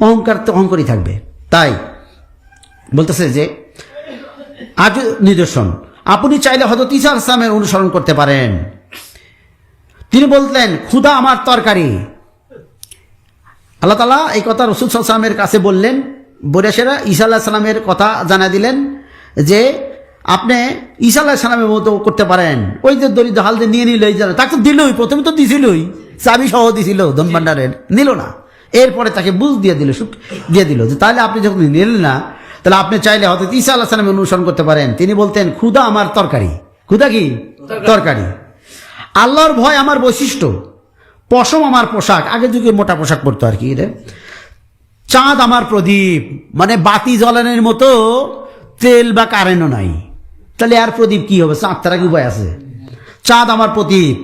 অহংকার তো অহংকারই থাকবে। তাই বলতেছে যে আজ নিদর্শন, আপনি চাইলে হযরত ঈসা আলাইহিস সালামের অনুসরণ করতে পারেন। তিনি বললেন, ক্ষুধা আমার তরকারি। আল্লাহ তাআলা এই কথা রাসূল সাল্লাল্লাহু আলাইহি ওয়াসাল্লামের কাছে বললেন, বরেশেরা ঈসা আলাইহিস সালামের কথা জানা দিলেন যে আপনি ঈসা আলাইহিস সালামের মতো করতে পারেন। ওই যে দরিদ্র হাল যে নিয়ে নিল, এই জন্য তাকে তো দিলই, প্রথমে তো দিছিলই, চাবি সহ দিছিল ধন ভাণ্ডারের, নিল না। এরপরে তাকে বুঝ দিয়ে দিল, সুখ দিয়ে দিল যে তাহলে আপনি যখন নিলেন না, তাহলে আপনি চাইলে হয়তো ঈসা আলাইহিস সালামের অনুসরণ করতে পারেন। তিনি বলতেন, ক্ষুধা আমার তরকারি। ক্ষুধা কি? তরকারি। আল্লাহর ভয় আমার বৈশিষ্ট্য, পশম আমার পোশাক। আগের যুগে মোটা পোশাক পরতো আর কি। চাঁদ আমার প্রদীপ, মানে বাতি জ্বালানোর মতো তেল বা কারেন্টও নাই, তাহলে আর প্রদীপ কি হবে? চাঁদ তারা কি উপায় আছে? চাঁদ আমার প্রদীপ।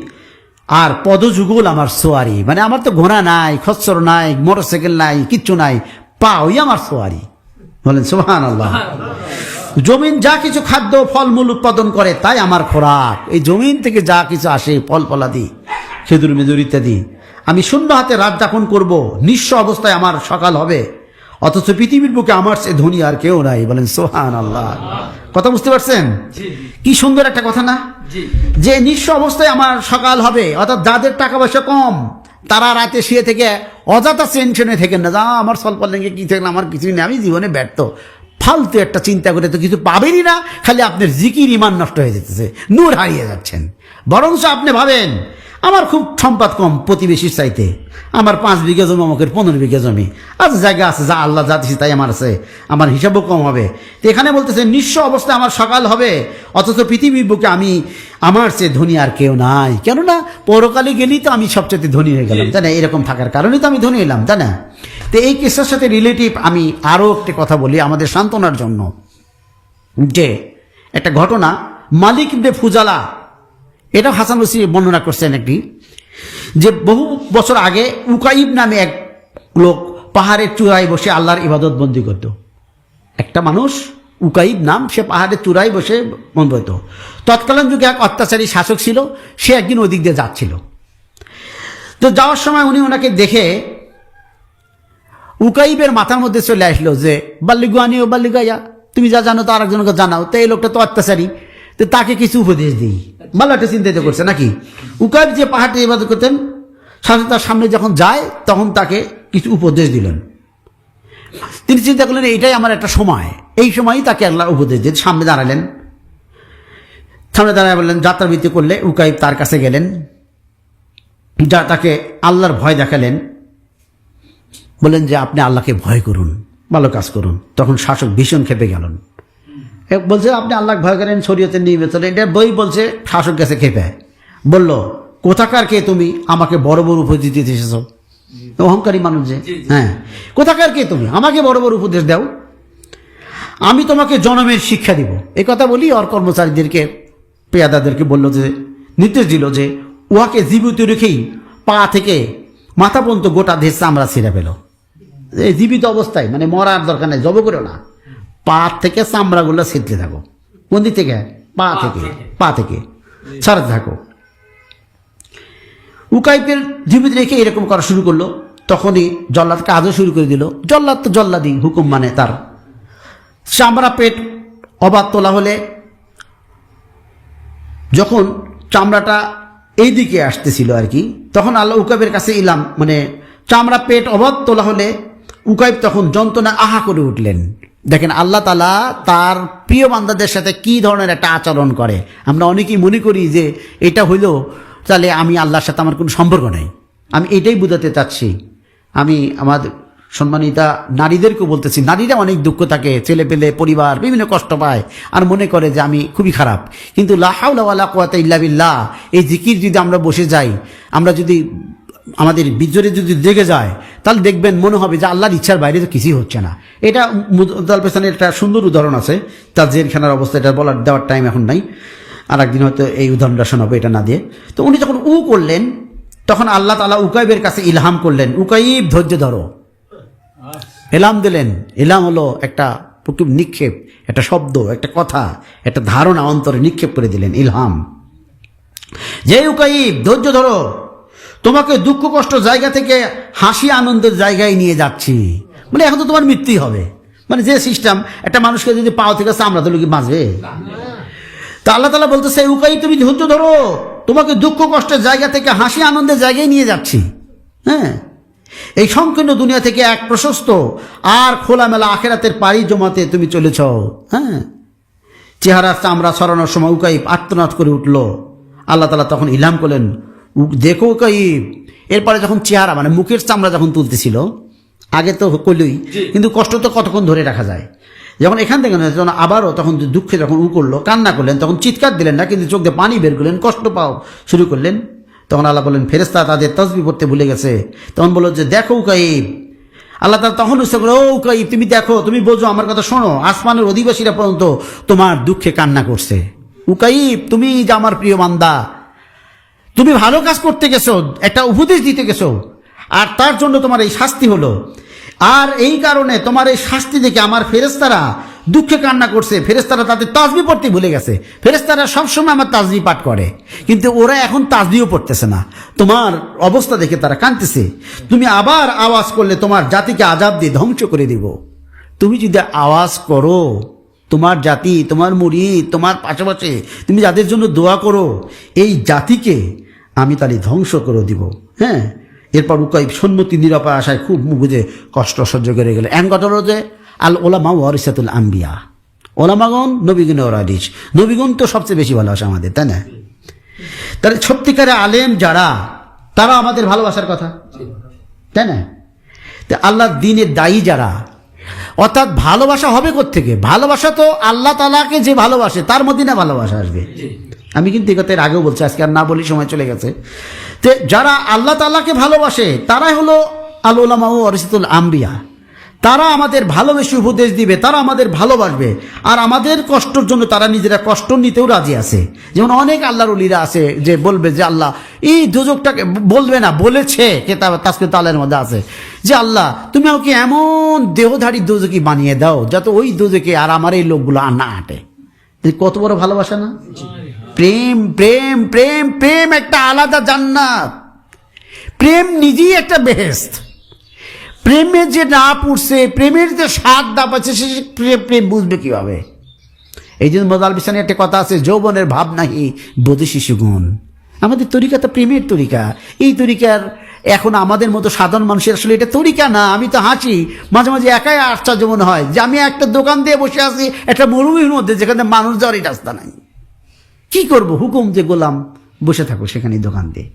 আর পদযুগল আমার সোয়ারি, মানে আমার তো ঘোড়া নাই, খচ্চর নাই, মোটরসাইকেল নাই, কিচ্ছু নাই, পা ওই আমার সোয়ারি। বলেন সুবহানাল্লাহ। জমিন যা কিছু খাদ্য ফলমূল উৎপাদন করে তাই আমার খোরাক। এই জমিন থেকে যা কিছু আসে, ফল ফলাদি, খেজুর মেজুর ইত্যাদি, আমি শূন্য হাতে রাত যাপন করব, নিঃস্ব অবস্থায় আমার সকাল হবে, অথচ পৃথিবীর বুকে আমার সে ধনী আর কেউ নাই। বলেন সুবহানাল্লাহ। কথা বুঝতে পারছেন? কি সুন্দর একটা কথা না, যে নিঃস্ব অবস্থায় আমার সকাল হবে, অর্থাৎ যাদের টাকা পয়সা কম তারা রাতে শুয়ে থেকে অযথা টেনশনে থেকেন না, যা আমার স্বল্প লেগে কি থাকলে আমার কিছুই নেই, আমি জীবনে ব্যর্থ, ফালতু একটা চিন্তা করে তো কিছু পাবেনই না, খালি আপনার জিকির ইমান নষ্ট হয়ে যেতেছে, নূর হারিয়ে যাচ্ছেন। বরঞ্চ আপনি ভাবেন, আমার খুব সম্পদ কম প্রতিবেশীর চাইতে, আমার 5 বিঘা জমি, আমাদের 15 বিঘা জমি, আজ জায়গা আছে, যা আল্লাহ যা দিয়েছে তাই আমার আছে, আমার হিসাবও কম হবে। তো এখানে বলতেছে নিঃস্ব অবস্থায় আমার সকাল হবে, অথচ পৃথিবীর বুকে আমি আমার চেয়ে ধনী আর কেউ নাই। কেননা পরকালে গেলেই তো আমি সবচেয়ে ধনী হয়ে গেলাম, তাই না? এরকম থাকার কারণেই তো আমি ধনী হলাম, তাই না? তো এই কেসের সাথে রিলেটিভ আমি আরও একটা কথা বলি আমাদের সান্ত্বনার জন্য, যে একটা ঘটনা, মালিক ইবনে ফুজালা, এটা হাসান বসরি বর্ণনা করছেন একটি, যে বহু বছর আগে উকাইব নামে এক লোক পাহাড়ের চূড়ায় বসে আল্লাহর ইবাদত বন্দি করত। একটা মানুষ, উকাইব নাম, সে পাহাড়ের চূড়ায় বসে বন্দি হতো। তৎকালীন যুগে এক অত্যাচারী শাসক ছিল, সে একদিন ওদিক দিয়ে যাচ্ছিল। তো যাওয়ার সময় উনি ওনাকে দেখে উকাইবের মাথার মধ্যে চলে আসলো যে বাল্লিগুয়ানি ও বাল্লিগাইয়া, তুমি যা জানো তো আরেকজনকে জানাও। তো এই লোকটা তো অত্যাচারী, তো তাকে কিছু উপদেশ দিই। ভালো একটা চিন্তা করছে নাকি? উকাইব যে পাহাড়টি ইবাদত করতেন, তার সামনে যখন যায় তখন তাকে কিছু উপদেশ দিলেন। তিনি চিন্তা করলেন এইটাই আমার একটা সময়, এই সময়ই তাকে আল্লাহর উপদেশ দিয়ে সামনে দাঁড়ালেন। সামনে দাঁড়ায় বললেন, যাত্রাবৃত্তি করলে উকাইব তার কাছে গেলেন, যা তাকে আল্লাহর ভয় দেখালেন, বললেন যে আপনি আল্লাহকে ভয় করুন, ভালো কাজ করুন। তখন শাসক ভীষণ ক্ষেপে গেলেন, বলছে আপনি আল্লাহ ভয় করেন, শরীয়তের নিয়মে চলে, এটা বই বলছে। শাসক গেছে খেপে, বলল কোথাকার কে তুমি, আমাকে বড় বড় উপদেশ দিতে এসেছো? অহংকারী মানুষ যে, হ্যাঁ, কোথাকার কে তুমি, আমাকে বড় বড় উপদেশ দাও, আমি তোমাকে জনমের শিক্ষা দিব। এই কথা বলি ওর কর্মচারীদেরকে, পেয়াদাদেরকে বলল, যে নির্দেশ দিল যে উহাকে জীবিত রেখেই পা থেকে মাথা পর্যন্ত গোটা দেশ চামড়া ছিঁড়ে পেল। এই জীবিত অবস্থায়, মানে মরার দরকার নেই, জব করো না, পা থেকে চামড়াগুলো ছিঁড়তে থাকো। কোন দিক থেকে? পা থেকে ছাড়াতে থাকো। উকাইবের জীবিত রেখে এরকম করা শুরু করলো। তখনই জল্লাদ কাজও শুরু করে দিল। জল্লাদ তো জল্লাদি, হুকুম মানে তার। চামড়া পেট অবাধ তোলা হলে, যখন চামড়াটা এই দিকে আসতেছিল আর কি, তখন আল্লাহ উকাইবের কাছে ইলাম, মানে চামড়া পেট অবাধ তোলা হলে উকাইব তখন যন্ত্রণা আহা করে উঠলেন। দেখেন আল্লাহ তাআলা তার প্রিয় বান্দাদের সাথে কি ধরনের একটা আচরণ করে। আমরা অনেকেই মনে করি যে এটা হইল তাহলে আমি আল্লাহর সাথে আমার কোনো সম্পর্ক নেই। আমি এটাই বোঝাতে চাচ্ছি। আমি আমার সম্মানিতা নারীদেরকেও বলতেছি, নারীরা অনেক দুঃখ থাকে, ছেলে পেলে পরিবার বিভিন্ন কষ্ট পায় আর মনে করে যে আমি খুবই খারাপ। কিন্তু লা হাওলা ওয়ালা কুওয়াতা ইল্লা বিল্লাহ, এই জিকির যদি আমরা বসে যাই, আমরা যদি আমাদের বিজরে যদি জেগে যায়, তাহলে দেখবেন মনে হবে যে আল্লাহর ইচ্ছার বাইরে তো কিছুই হচ্ছে না। এটা মুদাল পেছনের একটা সুন্দর উদাহরণ আছে, তার জেলখানার অবস্থা, এটা দেওয়ার টাইম এখন নাই, আর একদিন হয়তো এই উদাহরণটা শোনাবো এটা না দিয়ে। তো উনি যখন করলেন, তখন আল্লাহ তাআলা উকাইবের কাছে ইলহাম করলেন, উকাইব ধৈর্য ধরো, এলাম দিলেন। এলাম হলো একটা নিক্ষেপ, একটা শব্দ, একটা কথা, একটা ধারণা অন্তরে নিক্ষেপ করে দিলেন, ইলহাম। যে উকাইব ধৈর্য ধরো, তোমাকে দুঃখ কষ্ট জায়গা থেকে হাসি আনন্দের জায়গায় নিয়ে যাচ্ছি। মানে এখন তো তোমার মৃত্যুই হবে। মানে যে সিস্টেম, একটা মানুষকে যদি পাও থেকে চামড়া তুলে কি বাঁচবে? তা আল্লাহ তাআলা বলতেছে, উকাইব তুমি ধৈর্য ধরো, তোমাকে দুঃখ কষ্টের জায়গা থেকে হাসি আনন্দের জায়গায় নিয়ে যাচ্ছি। হ্যাঁ, এই সংকীর্ণ দুনিয়া থেকে এক প্রশস্ত আর খোলামেলা আখিরাতের পাড়ি জমাতে তুমি চলেছ। হ্যাঁ, চেহারার চামড়া ছড়ানোর সময় উকাইব আর্তনাদ করে উঠল। আল্লাহ তাআলা তখন ইলহাম করলেন, দেখো উকাইব। এরপরে যখন চেহারা মানে মুখের চামড়া যখন তুলতেছিল, আগে তো কইলই, কিন্তু কষ্ট তো কতক্ষণ ধরে রাখা যায়। যখন এখান থেকে যখন আবারও তখন দুঃখে যখন করলো, কান্না করলেন, তখন চিৎকার দিলেন না, কিন্তু চোখ দিয়ে পানি বের করলেন, কষ্ট পাও শুরু করলেন। তখন আল্লাহ বললেন, ফেরেশতা তাদের তাসবিহ পড়তে ভুলে গেছে। তখন বলল যে দেখো উকাইব। আল্লাহ তাআলা তখন উৎসাহ করে, ও উকাইব তুমি দেখো, তুমি বোঝো, আমার কথা শোনো, আসমানের অধিবাসীরা পর্যন্ত তোমার দুঃখে কান্না করছে। উকাইব তুমি যে আমার প্রিয় বান্দা, তুমি ভালো কাজ করতে গেছো, একটা উপদেশ দিতে গেছো, আর তার জন্য তোমার এই শাস্তি হলো। আর এই কারণে তোমার এই শাস্তি দেখে আমার ফেরেশতারা দুঃখে কান্না করছে। ফেরেশতারা তাদের তাসবিহ পড়তে ভুলে গেছে। ফেরেশতারা সবসময় আমার তাসবিহ পাঠ করে, কিন্তু ওরা এখন তাসবিহও পড়তেছে না। তোমার অবস্থা দেখে তারা কাঁদতেছে। তুমি আবার আওয়াজ করলে তোমার জাতিকে আযাব দিয়ে ধ্বংস করে দিব। তুমি যদি আওয়াজ করো, তোমার জাতি, তোমার মুরিদ, তোমার পাশাপাশি তুমি যাদের জন্য দোয়া করো, এই জাতিকে আমি তাহলে ধ্বংস করে দিব। হ্যাঁ, এরপর উকাইব সম্মতি নিরাপয় আশায় খুব বুঝে কষ্ট সহ্য করে গেলে। এমন কথা হলো যে আল ওলামা ওয়ারিসাতুল আম্বিয়া, ওলামাগণ নবীগণ ওয়ারিস। নবীগণ তো সবচেয়ে বেশি ভালোবাসে আমাদের, তাই না? তাহলে সত্যিকারে আলেম যারা, তারা আমাদের ভালোবাসার কথা, তাই না? তো আল্লাহর দ্বীনের দায়ী যারা, অর্থাৎ ভালোবাসা হবে কোত্থেকে? ভালোবাসা তো আল্লাহ তাআলাকে যে ভালোবাসে তার মধ্যে না ভালোবাসা আসবে। আমি কিন্তু কথা এর আগেও বলছি, আজকে আর না বলি, সময় চলে গেছে। তো যারা আল্লাহ তাআলাকে ভালোবাসে তারাই হলো আল উলামা ওয়ারিসাতুল আম্বিয়া। তারা আমাদের ভালোবেসে উপদেশ দিবে, তারা আমাদের ভালোবাসবে, আর আমাদের কষ্টের জন্য তারা নিজেরা কষ্ট নিতেও রাজি আছে। যেমন অনেক আল্লাহর ওলিরা আছে যে বলবে যে আল্লাহ এই দোজখটাকে, বলবে না, বলেছে, কিতাব তাসবিহ তালের মধ্যে আছে যে আল্লাহ তুমি আমাকে এমন দেহধারী দোজখী বানিয়ে দাও যাতে ওই দোজখে আর আমার এই লোকগুলো আর না হাঁটে। কত বড় ভালোবাসা না? প্রেম প্রেম প্রেম প্রেম একটা আলাদা জান্নাত। প্রেম নিজেই একটা বেহেশত। প্রেমে যে না পড়ছে, প্রেমের যে স্বাদ না পাচ্ছে, সে প্রেম বুঝবে কিভাবে? এই জন্য মোদাল বিছানে একটা কথা আছে, যৌবনের ভাব নাহি বোধে শিশুগুণ। আমাদের তরিকা তো প্রেমের তরিকা। এই তরিকার এখন আমাদের মতো সাধারণ মানুষের আসলে এটা তরিকা না। আমি তো হাসি মাঝে মাঝে, একাই আশ্চর্য মনে হয় যে আমি একটা দোকান দিয়ে বসে আছি একটা মরুভূমির মধ্যে, যেখানে মানুষ যাওয়ারই রাস্তা নাই। কি করব? হুকুম যে গোলাম বসে থাকো সেখানে দোকান দিয়ে।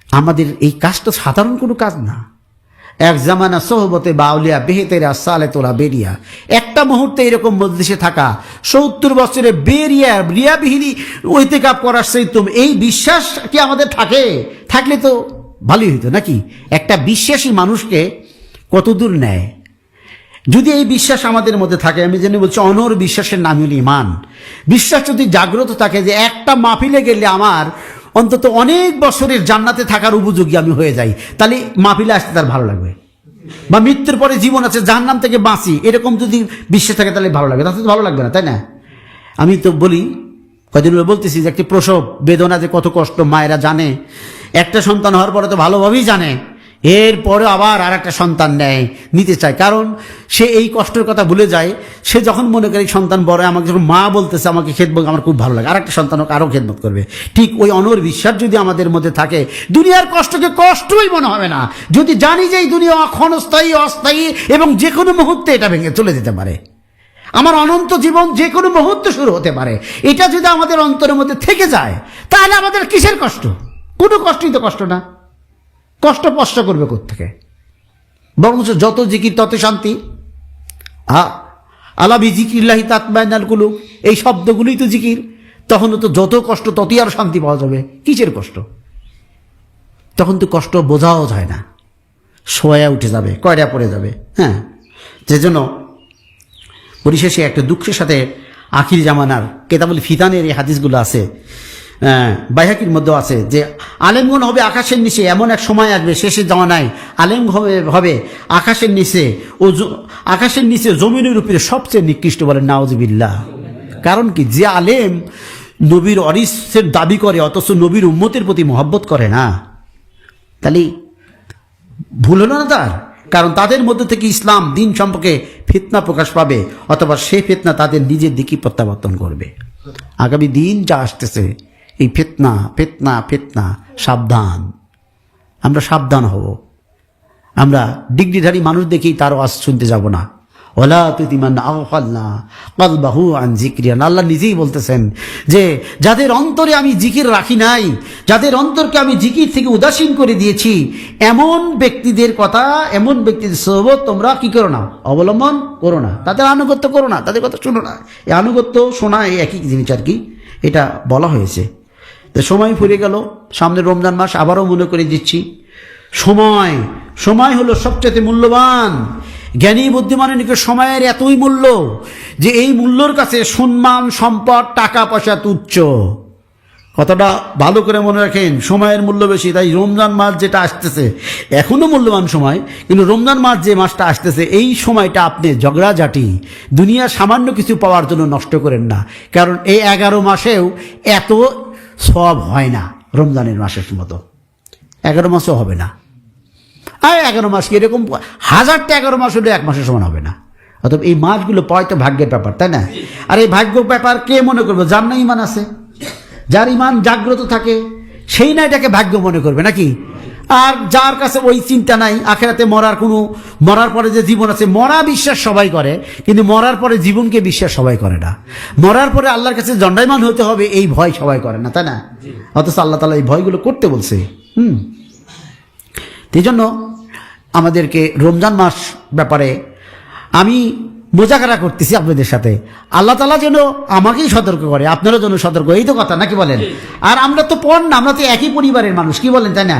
আমাদের এই কাজটা সাধারণ কোনো কাজ না। এক জামানা সোহবতে বাউলিয়া বেহেতেরা সালে তোলা বেরিয়া, একটা মুহূর্তে এরকম মজলিসে থাকা 70 বছরে বেরিয়া রিয়াবিহীনি ইতিকাফ করার সেই তুমি, এই বিশ্বাস কি আমাদের থাকলে তো ভালোই হইতো নাকি? একটা বিশ্বাসী মানুষকে কতদূর নেয় যদি এই বিশ্বাস আমাদের মধ্যে থাকে। আমি যেন বলছি, অনর বিশ্বাসের নাম হল ঈমান। বিশ্বাস যদি জাগ্রত থাকে যে একটা মাহফিলে গেলে আমার অন্তত অনেক বছরের জান্নাতে থাকার উপযোগী আমি হয়ে যাই, তাহলে মাহফিলে আসতে তার ভালো লাগবে। বা মৃত্যুর পরে জীবন আছে, জাহান্নাম থেকে বাঁচি, এরকম যদি বিশ্বাস থাকে তাহলে ভালো লাগবে, তাতে তো ভালো লাগবে না, তাই না? আমি তো বলি, কদিন বলতেছি যে একটি প্রসব বেদনা যে কত কষ্ট মায়েরা জানে। একটা সন্তান হওয়ার পরে তো ভালোভাবেই জানে, এরপরে আবার আর একটা সন্তান নিতে চায়, কারণ সে এই কষ্টের কথা ভুলে যায়। সে যখন মনে করে সন্তান বড়, আমাকে যখন মা বলতেছে আমাকে খেদমত, আমার খুব ভালো লাগে, আর একটা সন্তান হোক আরও খেদমত করবে। ঠিক ওই অনর বিশ্বাস যদি আমাদের মধ্যে থাকে, দুনিয়ার কষ্টকে কষ্টই মনে হবে না, যদি জানি যে এই দুনিয়া ক্ষণস্থায়ী, অস্থায়ী, এবং যে কোনো মুহূর্তে এটা ভেঙে চলে যেতে পারে। আমার অনন্ত জীবন যে কোনো মুহূর্তে শুরু হতে পারে। এটা যদি আমাদের অন্তরের মধ্যে থেকে যায়, তাহলে আমাদের কিসের কষ্ট? কোনো কষ্টই তো কষ্ট না। কষ্ট করবে কোত্থেকে? বরং যত জিকির তত শান্তি। আলা বিজিকিরিল্লাহি তাতমাইন্নুল কুলুব, এই শব্দগুলোই তো জিকির। তখন তো যত কষ্ট ততই আর শান্তি পাওয়া যাবে। কিসের কষ্ট? তখন তো কষ্ট বোঝাও যায় না, শোয়া উঠে যাবে, কয়টা পড়ে যাবে। হ্যাঁ, যে জন্য পরিশেষে একটা দুঃখের সাথে আখির জামানার কেতাবুল ফিতানের এই হাদিসগুলো আছে, বাইহাকির মধ্যে আছে যে আলেমগণ হবে আকাশের নিচে, এমন এক সময় আসবে শেষের জামানায় আলেম হবে আকাশের নিচে, ও আকাশের নিচে জমিনের উপরে সবচেয়ে নিকৃষ্ট, বলেন নাউজুবিল্লাহ। কারণ কি? যে আলেম নবীর অরিসের দাবি করে অথচ নবীর উম্মতের প্রতি মহব্বত করে না, তাহলে ভুল হলো না তার? কারণ তাদের মধ্যে থেকে ইসলাম দিন সম্পর্কে ফিতনা প্রকাশ পাবে, অথবা সেই ফিতনা তাদের নিজের দিকে প্রত্যাবর্তন করবে। আগামী দিন যা আসতেছে, এই ফিতনা ফিতনা ফিতনা, সাবধান। আমরা সাবধান হব। আমরা ডিগ্রিধারী মানুষ দেখেই তার ওয়াজ শুনতে যাব না। ওয়ালা তুতিমান আগফালনা কলবাহু আন যিকরিনা, আল্লাহ নিজেই বলতেছেন যে যাদের অন্তরে আমি জিকির রাখি নাই, যাদের অন্তরকে আমি জিকির থেকে উদাসীন করে দিয়েছি, এমন ব্যক্তিদের কথা, এমন ব্যক্তিদের সোহবত তোমরা কি করো না, অবলম্বন করো না, তাদের আনুগত্য করো না, তাদের কথা শোনো না। এই আনুগত্য শোনা এই একই জিনিস আর কি, এটা বলা হয়েছে। তো সময় ফুরিয়ে গেল, সামনে রমজান মাস, আবারও মনে করে দিচ্ছি, সময় হলো সবচেয়ে মূল্যবান। জ্ঞানী বুদ্ধিমানের নিকট সময়ের এতই মূল্য যে এই মূল্যর কাছে সম্মান, সম্পদ, টাকা পয়সা তুচ্ছ। কথাটা ভালো করে মনে রাখেন, সময়ের মূল্য বেশি। তাই রমজান মাস যেটা আসতেছে এখনো মূল্যবান সময়, কিন্তু রমজান মাস যে মাসটা আসতেছে এই সময়টা আপনি ঝগড়াঝাটি, দুনিয়া সামান্য কিছু পাওয়ার জন্য নষ্ট করেন না। কারণ এই 11 মাসেও এত সওয়াব হয় না রমজানের মাসের মতো, 11 মাসও হবে না। আর 11 মাস এরকম 1000টা 11 মাস হলে 1 মাসের সমান হবে না। অথবা এই মাসগুলো পাওয়া তো ভাগ্যের ব্যাপার, তাই না? আর এই ভাগ্য ব্যাপার কে মনে করবে? যার না ইমান আছে, যার ইমান জাগ্রত থাকে, সেই না এটাকে ভাগ্য মনে করবে নাকি? আর যার কাছে ওই চিন্তা নাই, আখেরাতে মরার পরে যে জীবন আছে, মরা বিশ্বাস সবাই করে, কিন্তু মরার পরে জীবনকে বিশ্বাস সবাই করে না। মরার পরে আল্লাহর কাছে দণ্ডায়মান হতে হবে এই ভয় সবাই করে না, তাই না? অথচ আল্লাহ তাআলা এই ভয়গুলো করতে বলছে। এই জন্য আমাদেরকে রমজান মাস ব্যাপারে আমি মোজাকারা করতেছি আপনাদের সাথে, আল্লাহ তাআলা যেন আমাকেই সতর্ক করে, আপনারা যেন সতর্ক, এই তো কথা নাকি বলেন? আর আমরা তো পর না, আমরা তো একই পরিবারের মানুষ, কি বলেন, তাই না?